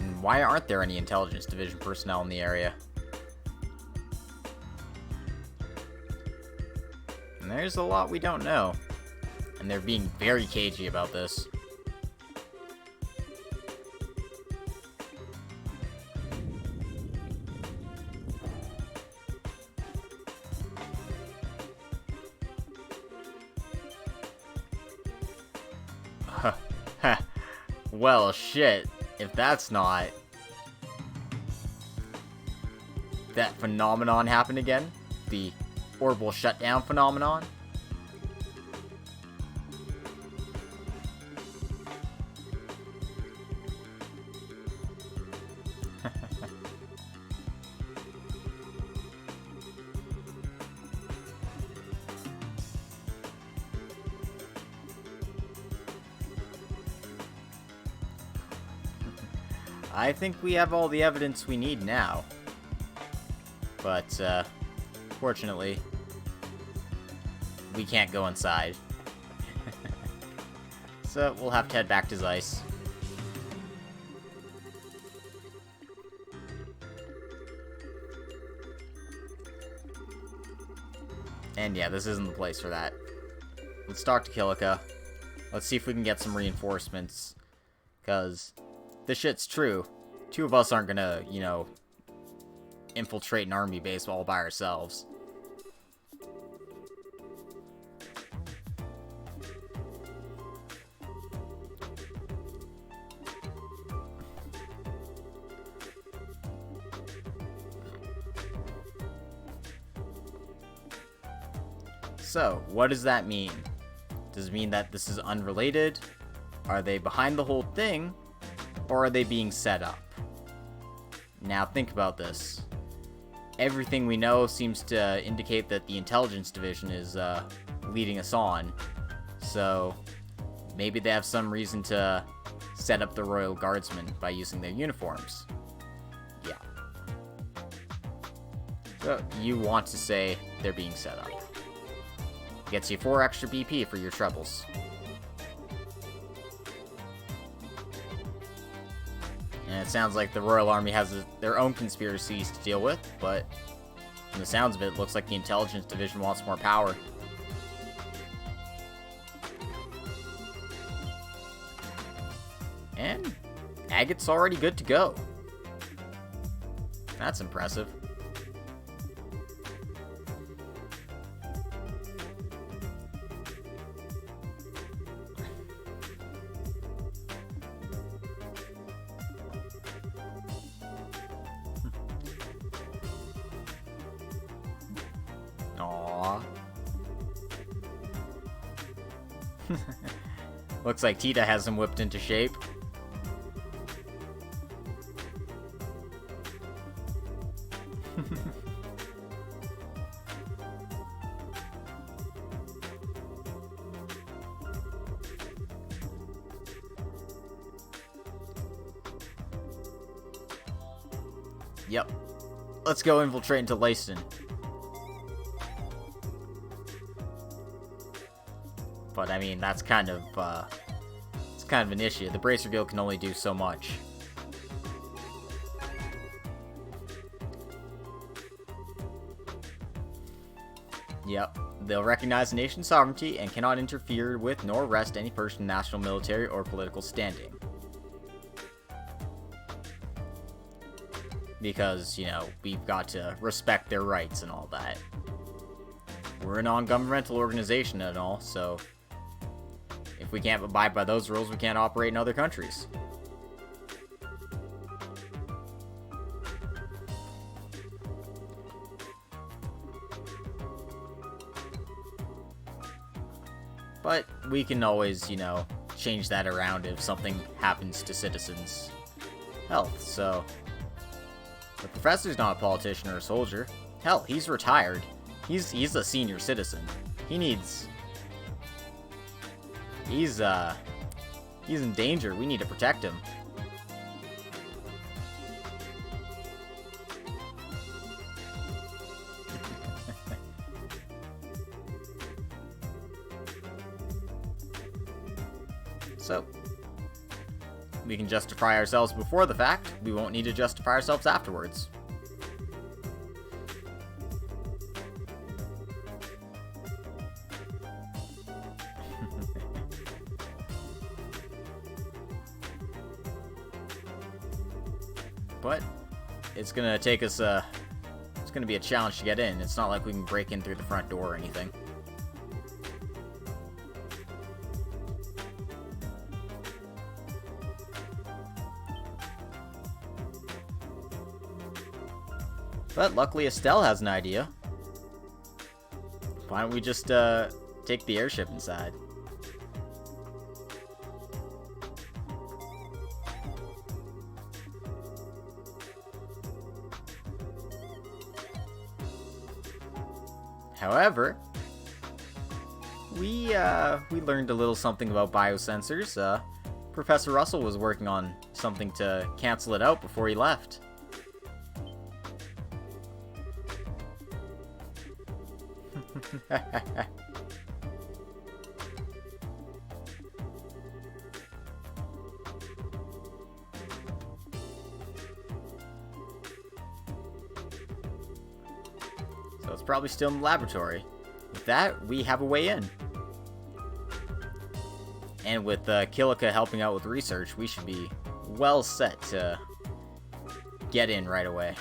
And why aren't there any Intelligence Division personnel in the area? And there's a lot we don't know. And they're being very cagey about this. Well, shit. If that's not... that phenomenon happened again? The orbital shutdown phenomenon? I think we have all the evidence we need now. But, fortunately, we can't go inside. So, we'll have to head back to Zeiss. And yeah, this isn't the place for that. Let's talk to Kilika. Let's see if we can get some reinforcements. Because this shit's true. Two of us aren't gonna, infiltrate an army base all by ourselves. So, what does that mean? Does it mean that this is unrelated? Are they behind the whole thing? Or are they being set up? Now, think about this. Everything we know seems to indicate that the Intelligence Division is leading us on. So, maybe they have some reason to set up the Royal Guardsmen by using their uniforms. Yeah. So, you want to say they're being set up. Gets you 4 extra BP for your troubles. And it sounds like the Royal Army has their own conspiracies to deal with, but from the sounds of it, it looks like the Intelligence Division wants more power. And Agate's already good to go. That's impressive. Aww. Looks like Tita has him whipped into shape. Yep. Let's go infiltrate into Leyston. But I mean, that's kind of an issue. The Bracer Guild can only do so much. Yep. They'll recognize the nation's sovereignty and cannot interfere with nor arrest any person in national, military, or political standing. Because, you know, we've got to respect their rights and all that. We're a non-governmental organization and all, so if we can't abide by those rules, we can't operate in other countries. But we can always, you know, change that around if something happens to citizens' health, so... The professor's not a politician or a soldier. Hell, he's retired. He's a senior citizen. He's in danger. We need to protect him. So, we can justify ourselves before the fact. We won't need to justify ourselves afterwards. But it's gonna take us it's gonna be a challenge to get in. It's not like we can break in through the front door or anything. But luckily Estelle has an idea. Why don't we just take the airship inside? However, we learned a little something about biosensors. Professor Russell was working on something to cancel it out before he left. So it's probably still in the laboratory. With that, we have a way in. And with Kilika helping out with research, we should be well set to get in right away.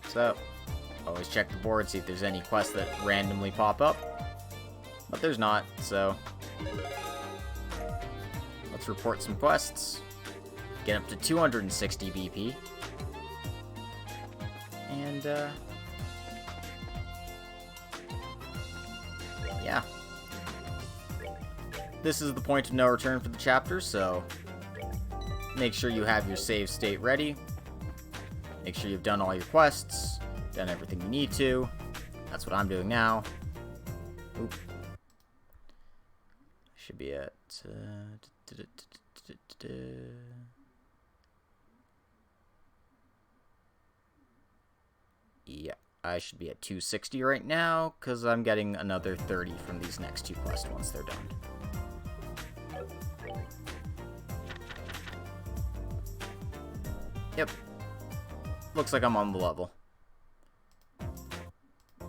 So, always check the board, see if there's any quests that randomly pop up. But there's not, so let's report some quests. Get up to 260 BP. And, yeah. This is the point of no return for the chapter, so make sure you have your save state ready. Make sure you've done all your quests, done everything you need to. That's what I'm doing now. Oop. Should be at... yeah, I should be at 260 right now, because I'm getting another 30 from these next two quests once they're done. Yep. Looks like I'm on the level.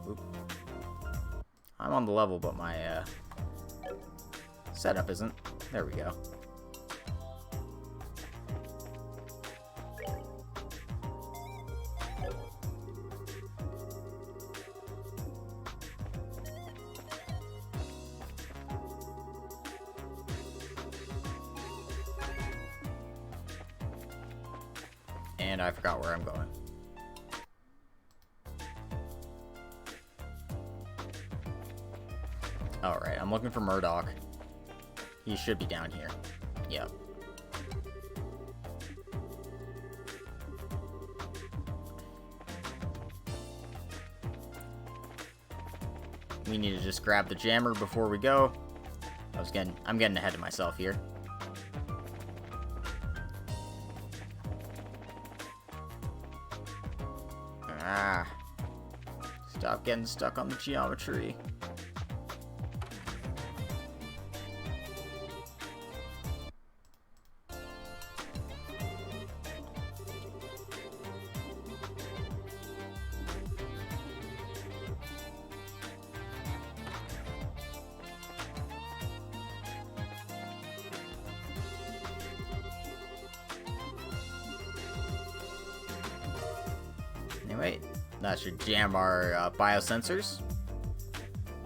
Oop. I'm on the level, but my setup isn't. There we go. And I forgot where I'm going. Alright, I'm looking for Murdoch. He should be down here. Yep. We need to just grab the jammer before we go. I'm getting ahead of myself here. Ah. Stop getting stuck on the geometry. Anyway, that should jam our biosensors.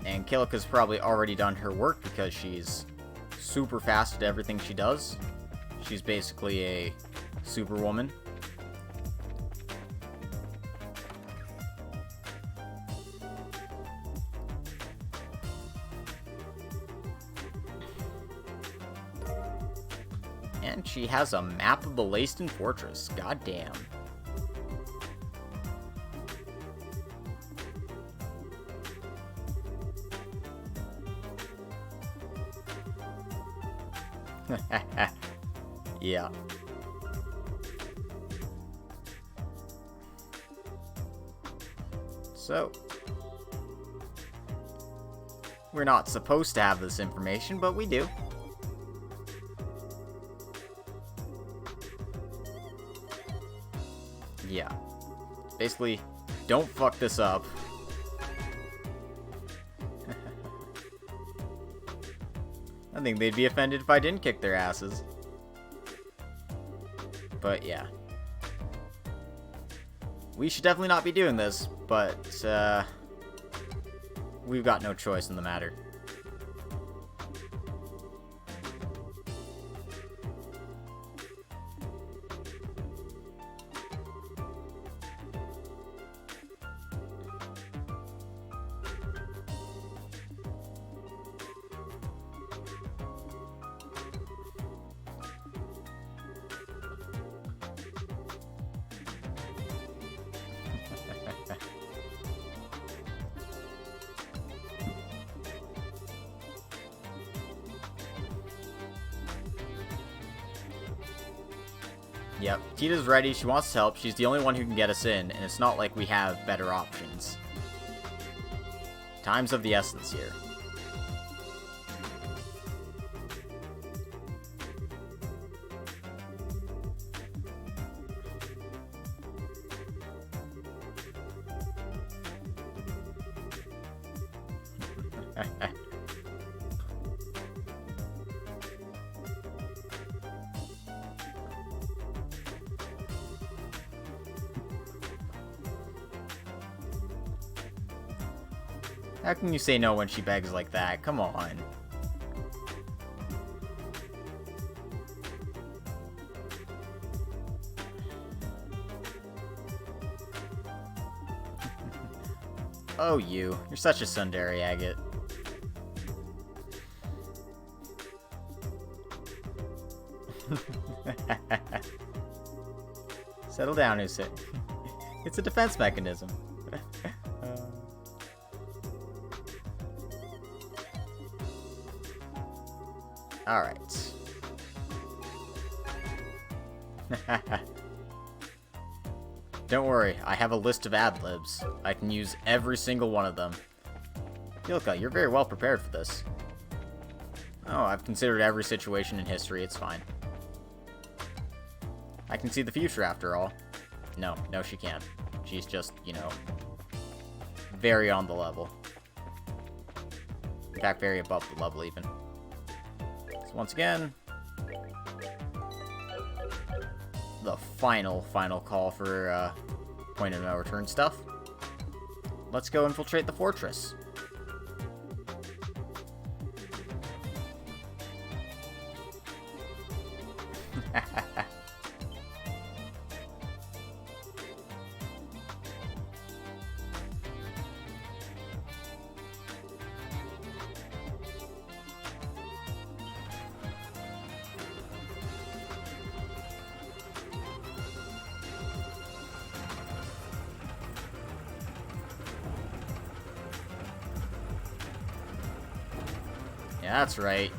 And Kilika's probably already done her work because she's super fast at everything she does. She's basically a superwoman. And she has a map of the Leyston Fortress. Goddamn. Yeah. So, we're not supposed to have this information, but we do. Yeah. Basically, don't fuck this up. I think they'd be offended if I didn't kick their asses. But yeah. We should definitely not be doing this, but we've got no choice in the matter. Yep, Tita's ready, she wants to help, she's the only one who can get us in, and it's not like we have better options. Time's of the essence here. How can you say no when she begs like that? Come on. Oh, you're such a tsundere, agate. Settle down, Usyk. It's a defense mechanism. Alright. Don't worry, I have a list of ad-libs. I can use every single one of them. Kilika, you're very well prepared for this. Oh, I've considered every situation in history, it's fine. I can see the future after all. No, she can't. She's just, very on the level. In fact, very above the level even. So once again, the final call for point of no return stuff. Let's go infiltrate the fortress. Yeah, that's right.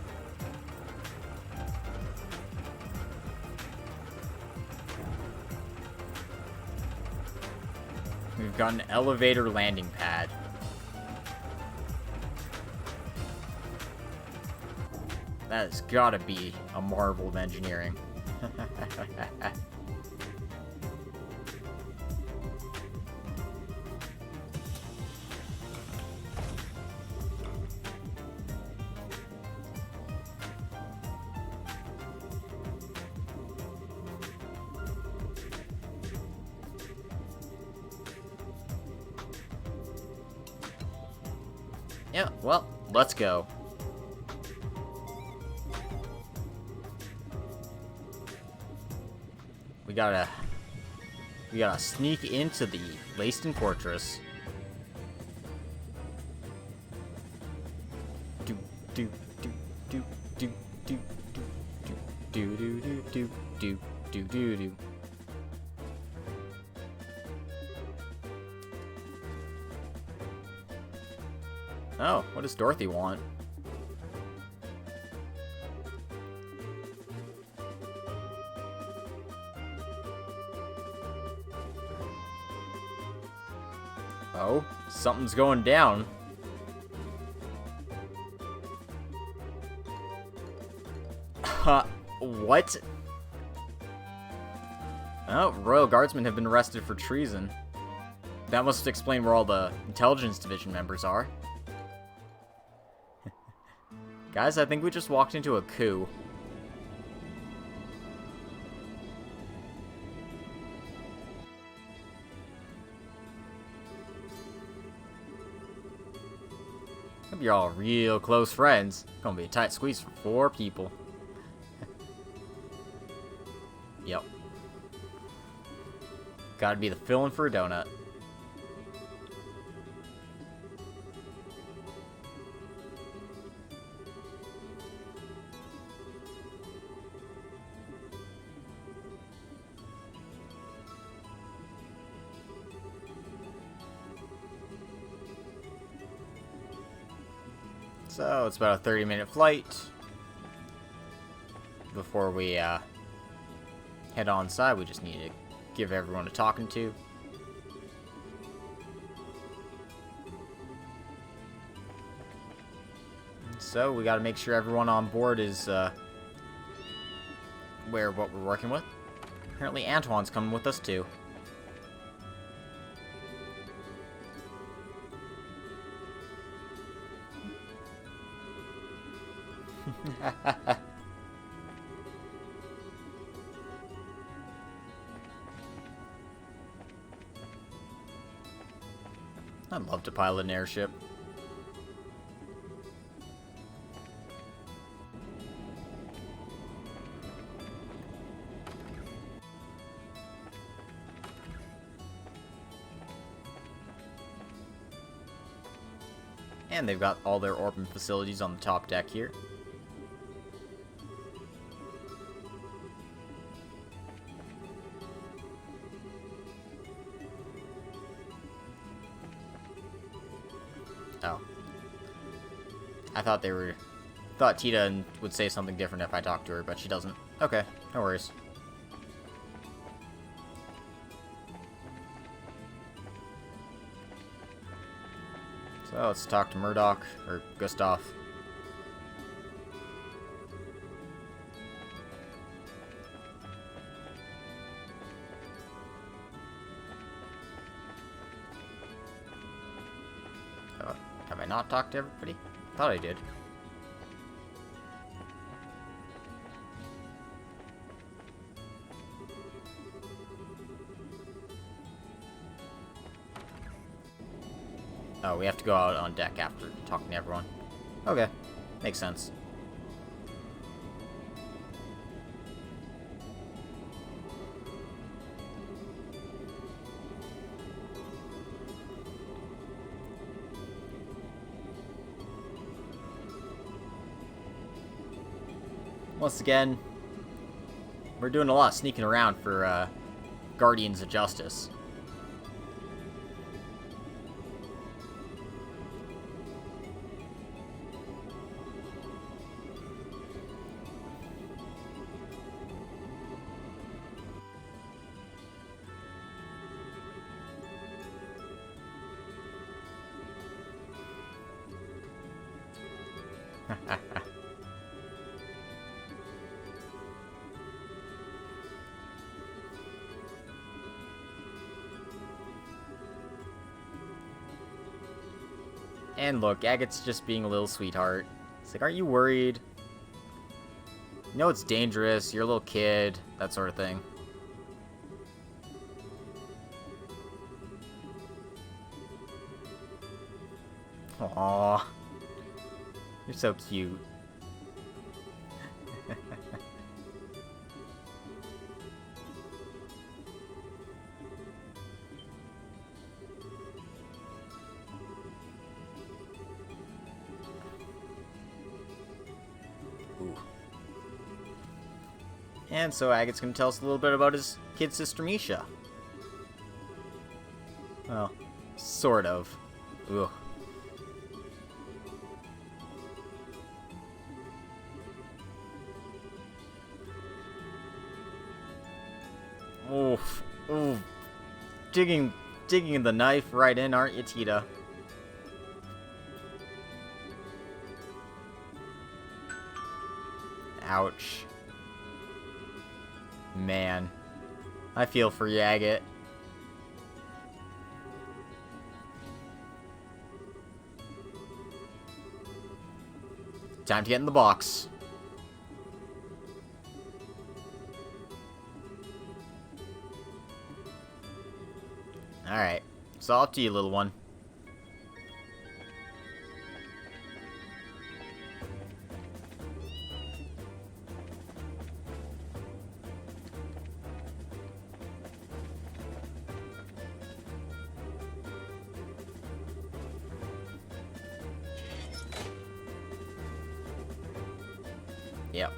We've got an elevator landing pad. That has gotta be a marvel of engineering. Yeah, well, let's go. We gotta sneak into the Leyston Fortress. Do do do do do do do do do do do do do do. Oh, what does Dorothy want? Oh, something's going down. What? Oh, Royal Guardsmen have been arrested for treason. That must explain where all the Intelligence Division members are. Guys, I think we just walked into a coup. Hope you're all real close friends. Gonna be a tight squeeze for 4 people. Yep. Gotta be the filling for a donut. So, it's about a 30-minute flight before we head on side. We just need to give everyone a talking to. So, we gotta make sure everyone on board is aware of what we're working with. Apparently, Antoine's coming with us too. I'd love to pilot an airship. And they've got all their orphan facilities on the top deck here. Oh. I thought thought Tita would say something different if I talked to her, but she doesn't. Okay, no worries. So let's talk to Murdoch, or Gustav. Have I not talked to everybody? Thought I did. Oh, we have to go out on deck after talking to everyone. Okay, makes sense. Once again, we're doing a lot of sneaking around for Guardians of Justice. And look, Agate's just being a little sweetheart. It's like, aren't you worried? You know it's dangerous, you're a little kid, that sort of thing. Aww. You're so cute. Ooh. And so Agate's gonna tell us a little bit about his kid sister Misha. Well, sort of. Ugh. Oof. Oof. Digging the knife right in, aren't you, Tita? Ouch. Man. I feel for you, Agate. Time to get in the box. Alright. It's all up to you, little one. Yep.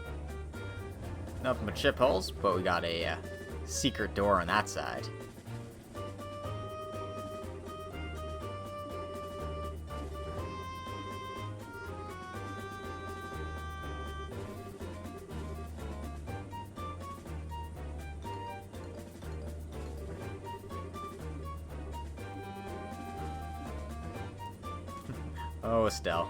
Nothing but chip holes, but we got a secret door on that side. Oh, Estelle.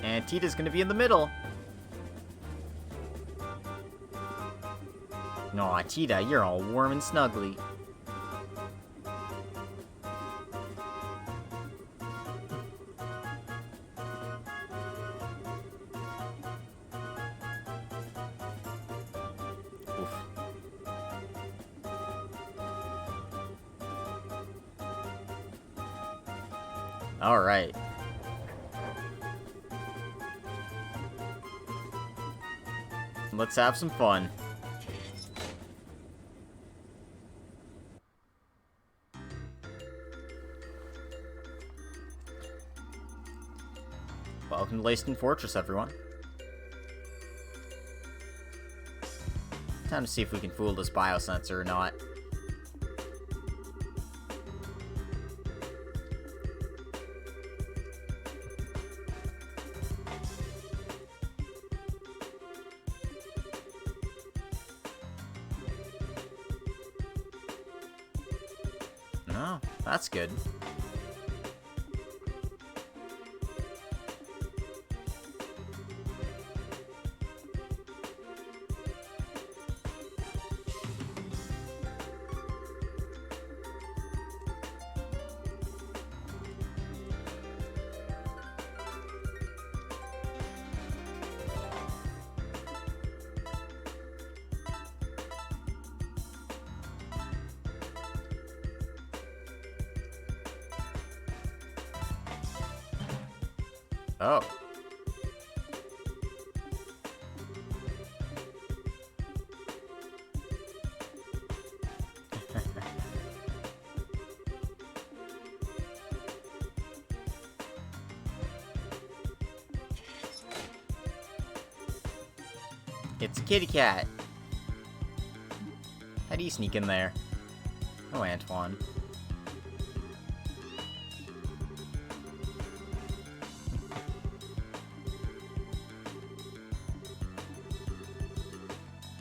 And Tita's gonna be in the middle. Aw, Tita, you're all warm and snuggly. Oof. All right. Let's have some fun. Welcome to Laced Fortress, everyone. Time to see if we can fool this biosensor or not. Oh, that's good. Oh. It's a kitty cat. How do you sneak in there? Oh, Antoine.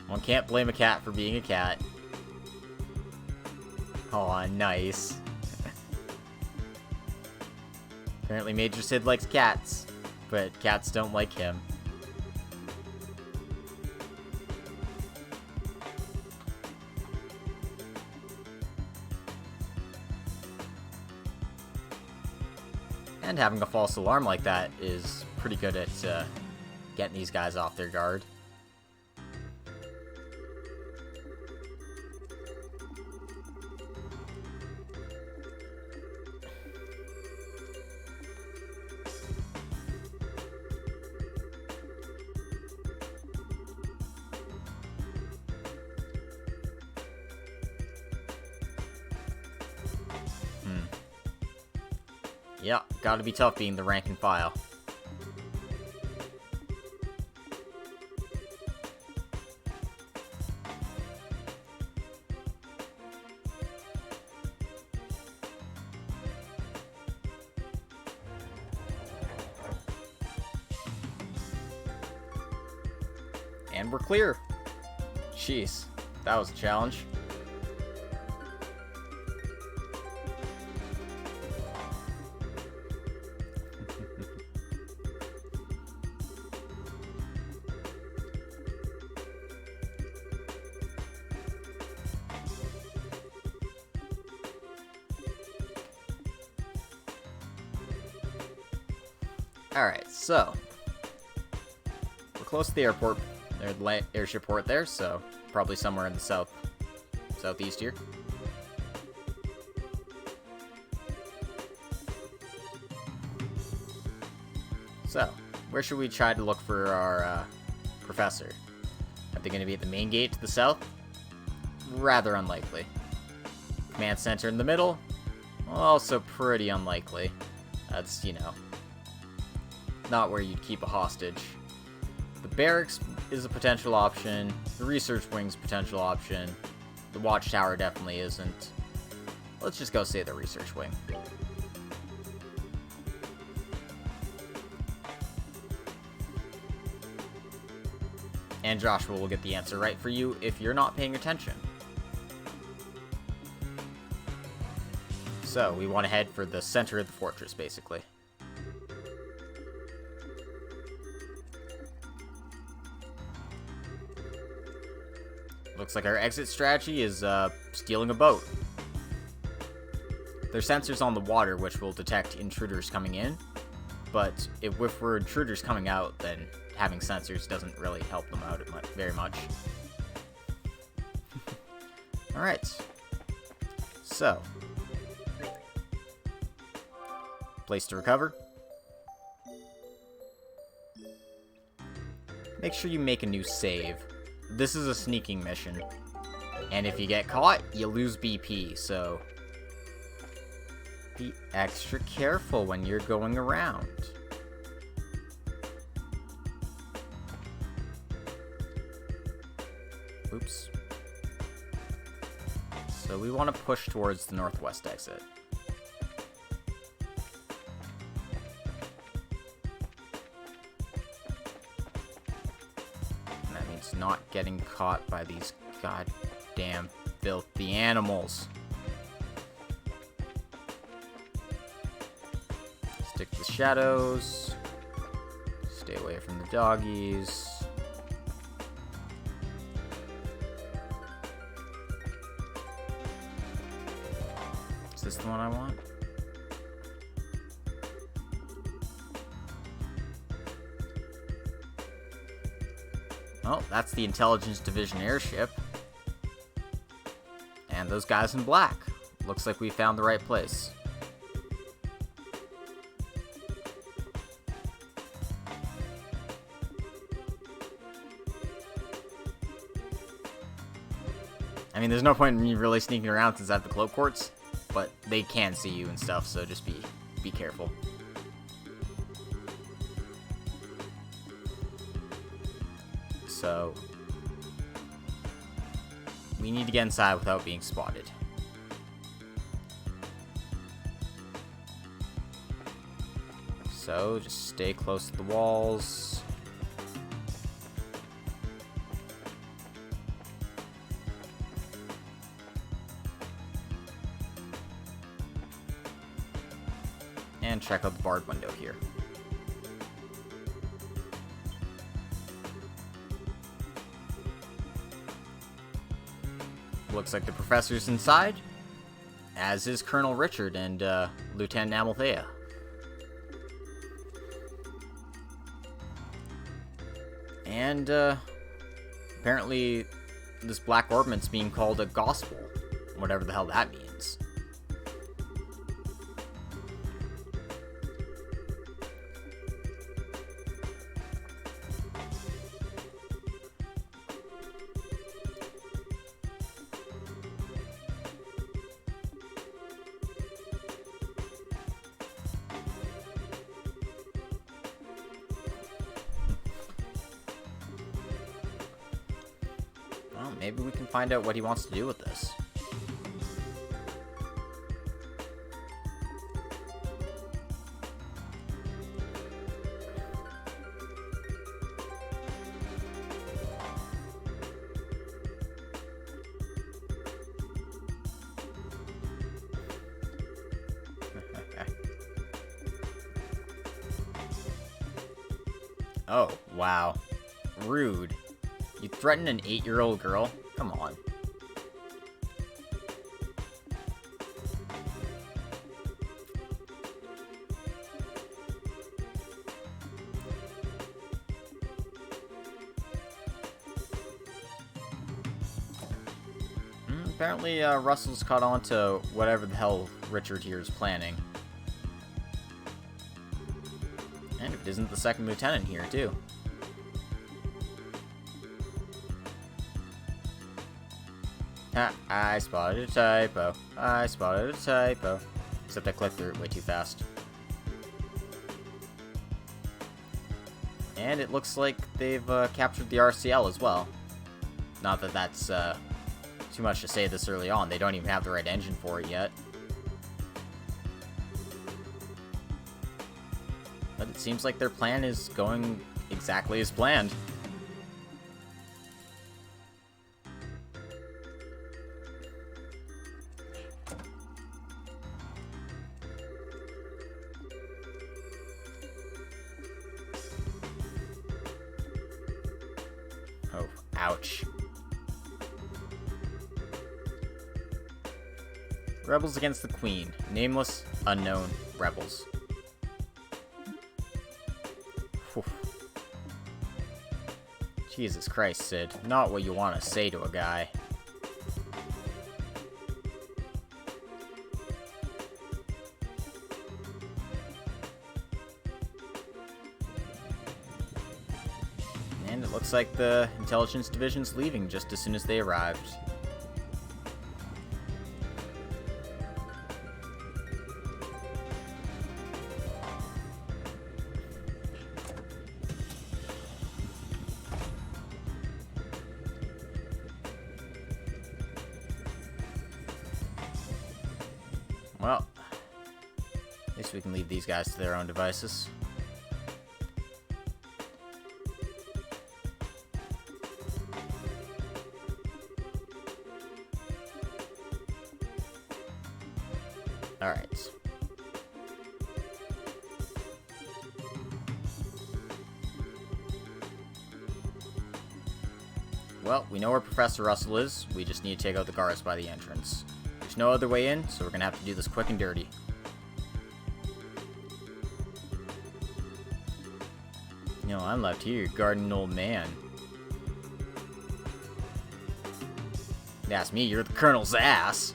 One can't blame a cat for being a cat. Aw, nice. Apparently Major Sid likes cats, but cats don't like him. And having a false alarm like that is pretty good at getting these guys off their guard. Yeah, gotta be tough being the rank and file. And we're clear. Jeez, that was a challenge. Alright, so we're close to the airport. There's the airship port there, so probably somewhere in the southeast here. So, where should we try to look for our professor? Are they going to be at the main gate to the south? Rather unlikely. Command center in the middle? Also pretty unlikely. That's, you know, not where you'd keep a hostage. The barracks is a potential option. The research wing's a potential option. The watchtower definitely isn't. Let's just go say the research wing. And Joshua will get the answer right for you if you're not paying attention. So, we want to head for the center of the fortress, basically. Looks like our exit strategy is stealing a boat. There's sensors on the water which will detect intruders coming in, but if we're intruders coming out, then having sensors doesn't really help them out very much. Alright. So. Place to recover. Make sure you make a new save. This is a sneaking mission. And if you get caught, you lose BP, so be extra careful when you're going around. Oops. So we want to push towards the northwest exit. And that means not getting caught by these goddamn filthy animals. Stick to the shadows. Stay away from the doggies. Is this the one I want? Oh, that's the Intelligence Division airship. And those guys in black. Looks like we found the right place. I mean, there's no point in me really sneaking around since I have the cloak quartz, but they can see you and stuff, so just be careful. So we need to get inside without being spotted. So just stay close to the walls. And check out the barred window here. Looks like the professor's inside, as is Colonel Richard and Lieutenant Amalthea. And apparently this black ornament's being called a gospel, whatever the hell that means. maybe we can find out what he wants to do with this. Oh, wow. Rude. You threaten an 8-year-old girl? Come on. Apparently, Russell's caught on to whatever the hell Richard here is planning. And if it isn't the second lieutenant here, too. Ha, I spotted a typo. I spotted a typo. Except I clicked through it way too fast. And it looks like they've captured the RCL as well. Not that that's too much to say this early on. They don't even have the right engine for it yet. But it seems like their plan is going exactly as planned. Oh, ouch. Rebels against the Queen. Nameless, unknown rebels. Whew. Jesus Christ, Sid. Not what you want to say to a guy. And it looks like the intelligence division's leaving just as soon as they arrived. Well, at least we can leave these guys to their own devices. Alright. Well, we know where Professor Russell is. We just need to take out the guards by the entrance. There's no other way in, so we're gonna have to do this quick and dirty. You know, I'm left here guarding an old man. You ask me, you're the Colonel's ass.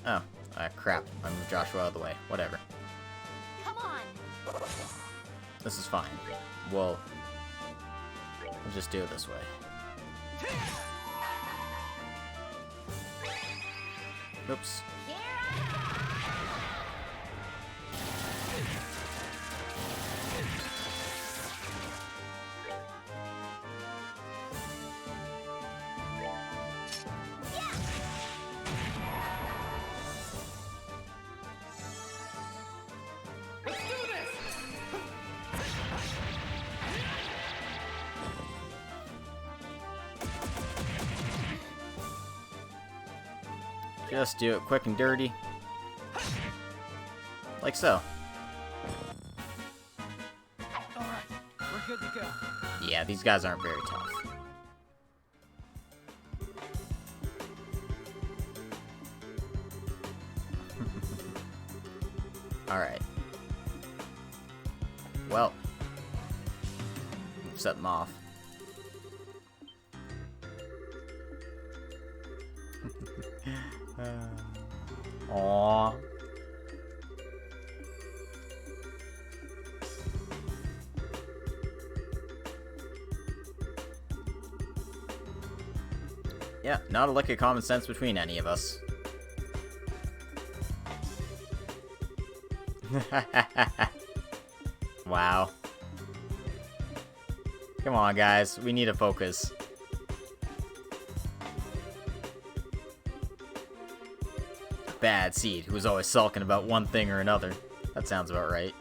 Oh, crap. I moved Joshua out of the way. Whatever. Come on. This is fine. We'll just do it this way. Oops. Just do it quick and dirty. Like so. Alright, we're good to go. Yeah, these guys aren't very tough. Alright. Well. Set them off. Aww. Yeah, not a lick of common sense between any of us. Wow. Come on, guys. We need to focus. Bad seed, who's always sulking about one thing or another. That sounds about right.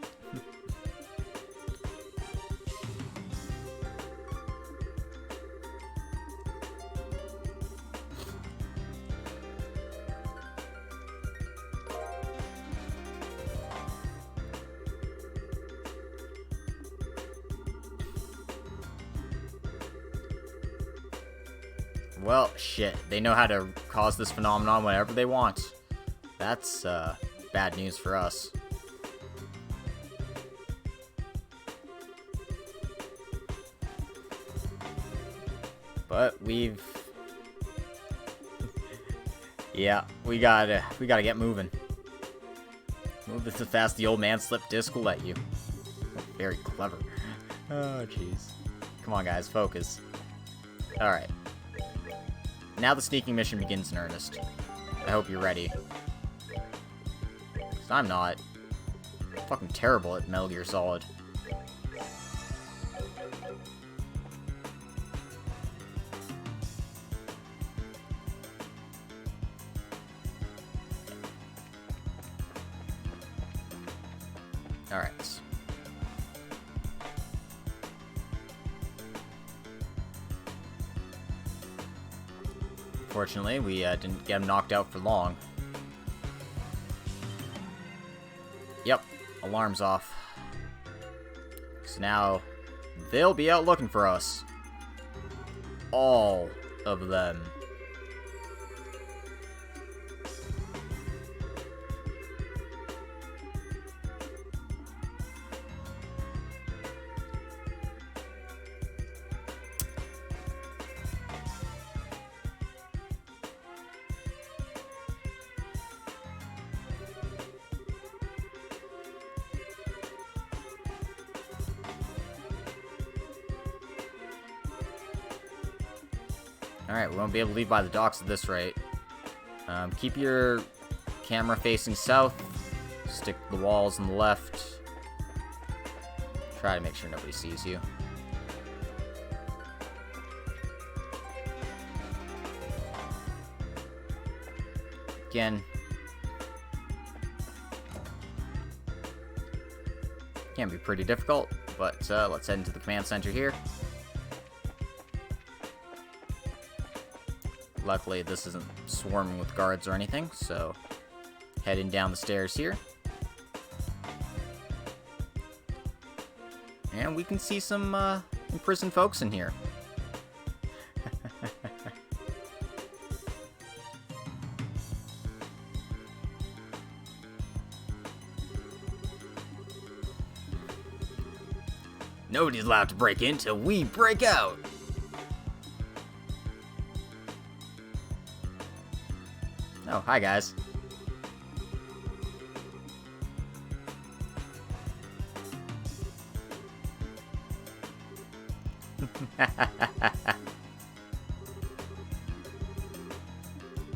Well, shit. They know how to cause this phenomenon whenever they want. That's, bad news for us. But we've... yeah, we gotta get moving. Move as fast the old man slipped disc will let you. Very clever. Oh, jeez. Come on, guys, focus. Alright. Now the sneaking mission begins in earnest. I hope you're ready. 'Cause I'm not. I'm fucking terrible at Metal Gear Solid. Alright. Fortunately, we didn't get him knocked out for long. Yep, alarm's off. So now, they'll be out looking for us. All of them. Alright, we won't be able to leave by the docks at this rate. Keep your camera facing south. Stick to the walls on the left. Try to make sure nobody sees you. Again. Can be pretty difficult, but let's head into the command center here. Luckily, this isn't swarming with guards or anything, so heading down the stairs here. And we can see some imprisoned folks in here. Nobody's allowed to break in till we break out. Oh, hi guys.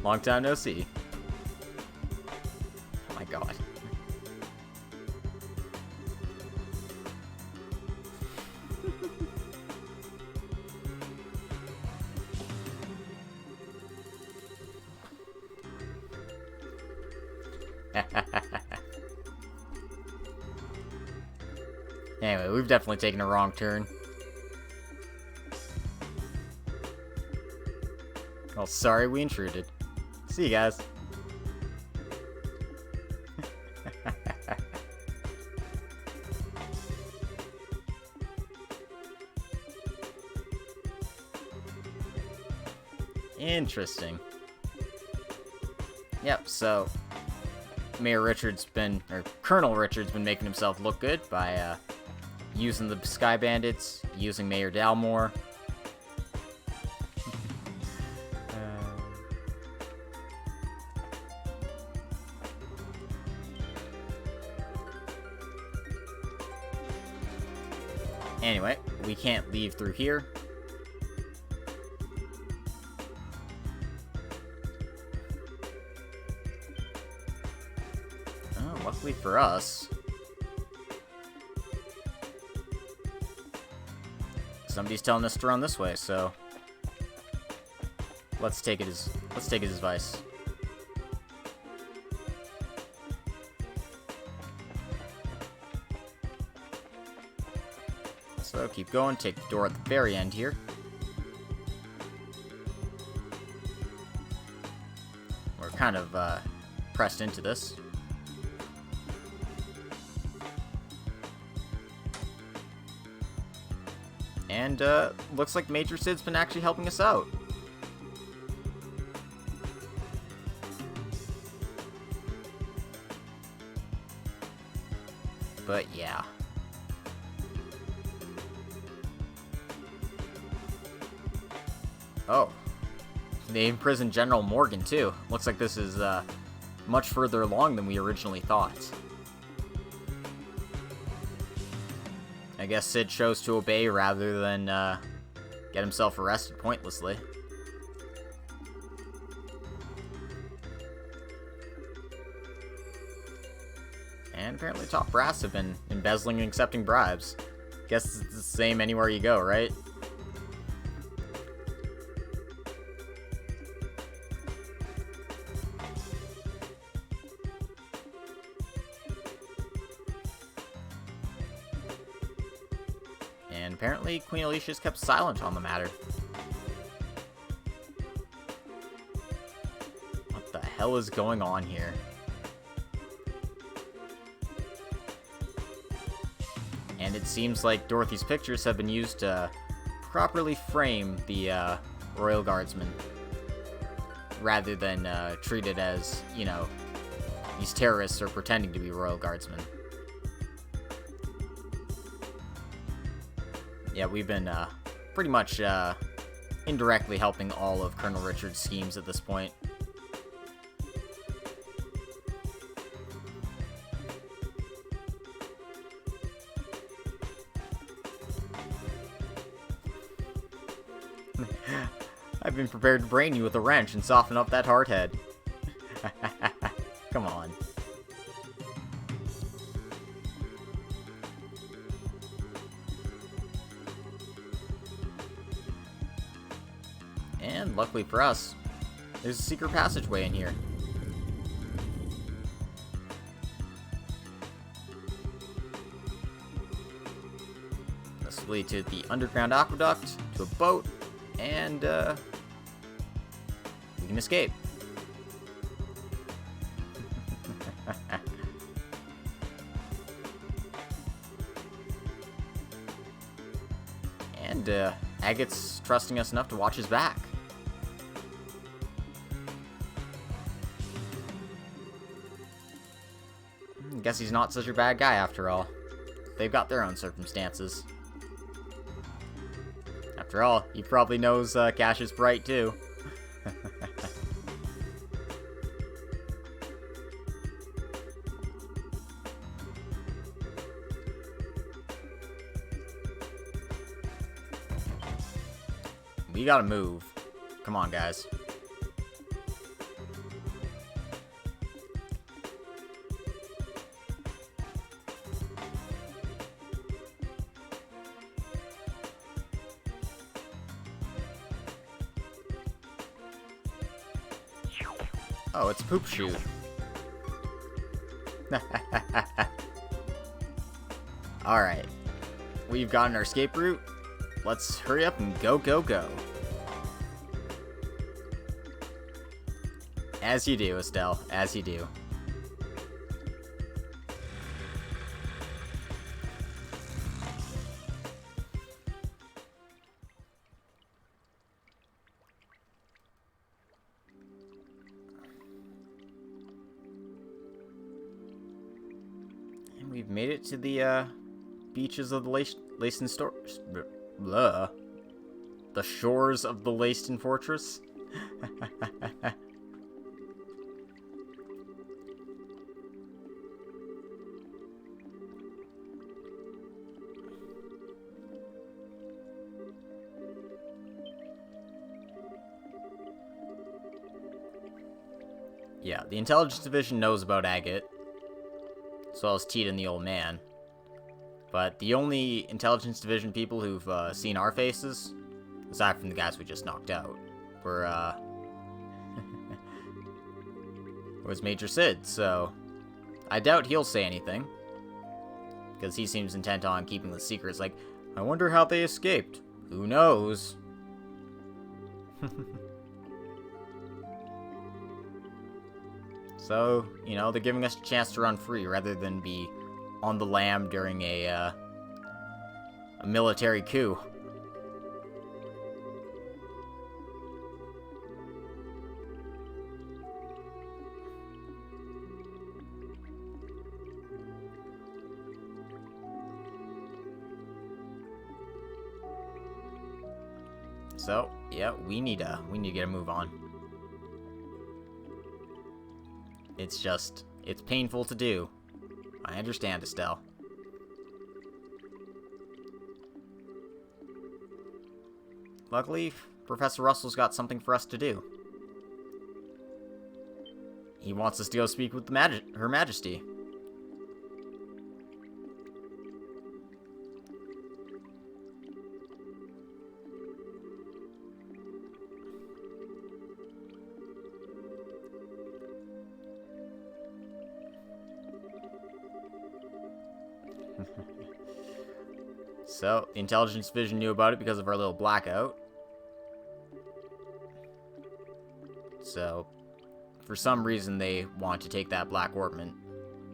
Long time no see. Oh my god. Anyway, we've definitely taken a wrong turn. Well, sorry we intruded. See you guys. Interesting. Yep, so Colonel Richard's been making himself look good by using the Sky Bandits, using Mayor Dalmore. Anyway, we can't leave through here. for us. Somebody's telling us to run this way, so let's take his advice. So keep going, take the door at the very end here. We're kind of pressed into this. And looks like Major Sid's been actually helping us out. But yeah. Oh. They imprisoned General Morgan too. Looks like this is much further along than we originally thought. I guess Sid chose to obey rather than get himself arrested pointlessly. And apparently top brass have been embezzling and accepting bribes. Guess it's the same anywhere you go, right? And apparently Queen Alicia's kept silent on the matter. What the hell is going on here? And it seems like Dorothy's pictures have been used to properly frame the Royal Guardsmen, rather than treated as, you know, these terrorists are pretending to be Royal Guardsmen. Yeah, we've been pretty much indirectly helping all of Colonel Richard's schemes at this point. I've been prepared to brain you with a wrench and soften up that hard head. Come on. And luckily for us, there's a secret passageway in here. This will lead to the underground aqueduct, to a boat, and we can escape. And Agate's trusting us enough to watch his back. Guess he's not such a bad guy after all. They've got their own circumstances. After all, he probably knows Cash is bright too. We gotta move. Come on, guys. Oh, it's a poop chute. Alright. We've gotten our escape route. Let's hurry up and go, go, go. As you do, Estelle. As you do. And we've made it to the beaches of the Leyston the shores of the Leyston Fortress. Yeah, the Intelligence Division knows about Agate. as well as Tita and the old man. But the only Intelligence Division people who've seen our faces, aside from the guys we just knocked out, were was Major Sid, so I doubt he'll say anything, because he seems intent on keeping the secrets. Like, I wonder how they escaped. Who knows? So, you know, they're giving us a chance to run free rather than be on the lam during a military coup. So, yeah, we need to get a move on. It's painful to do. I understand, Estelle. Luckily, Professor Russell's got something for us to do. He wants us to go speak with Her Majesty. So, the Intelligence Division knew about it because of our little blackout. So, for some reason they want to take that black orbment.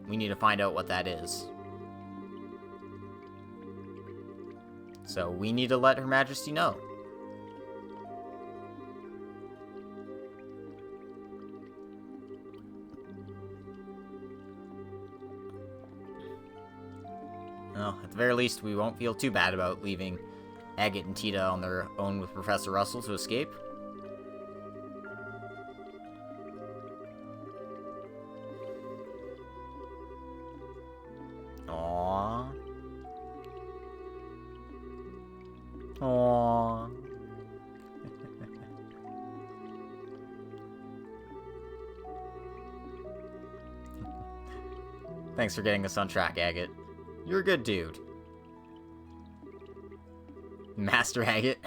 We need to find out what that is. So, we need to let Her Majesty know. Well, at the very least, we won't feel too bad about leaving Agate and Tita on their own with Professor Russell to escape. Aww. Aww. Thanks for getting us on track, Agate. You're a good dude. Master Agate.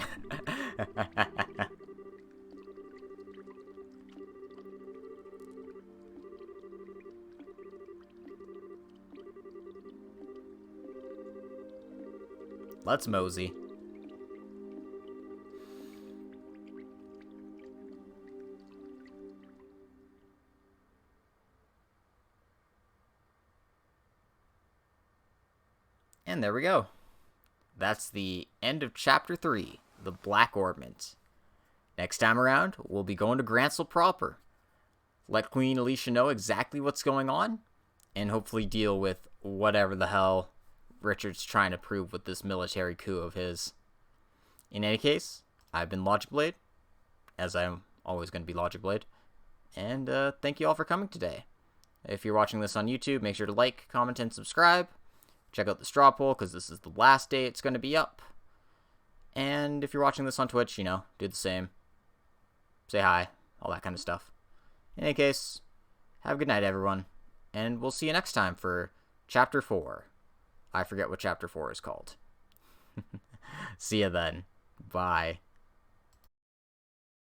Let's mosey. And there we go. That's the end of Chapter 3, The Black Orbment. Next time around, we'll be going to Grancel proper. Let Queen Alicia know exactly what's going on, and hopefully deal with whatever the hell Richard's trying to prove with this military coup of his. In any case, I've been Logic Blade, as I'm always going to be Logic Blade, and thank you all for coming today. If you're watching this on YouTube, make sure to like, comment, and subscribe. Check out the straw poll, because this is the last day it's going to be up. And if you're watching this on Twitch, you know, do the same. Say hi, all that kind of stuff. In any case, have a good night, everyone. And we'll see you next time for Chapter 4. I forget what Chapter 4 is called. See you then. Bye.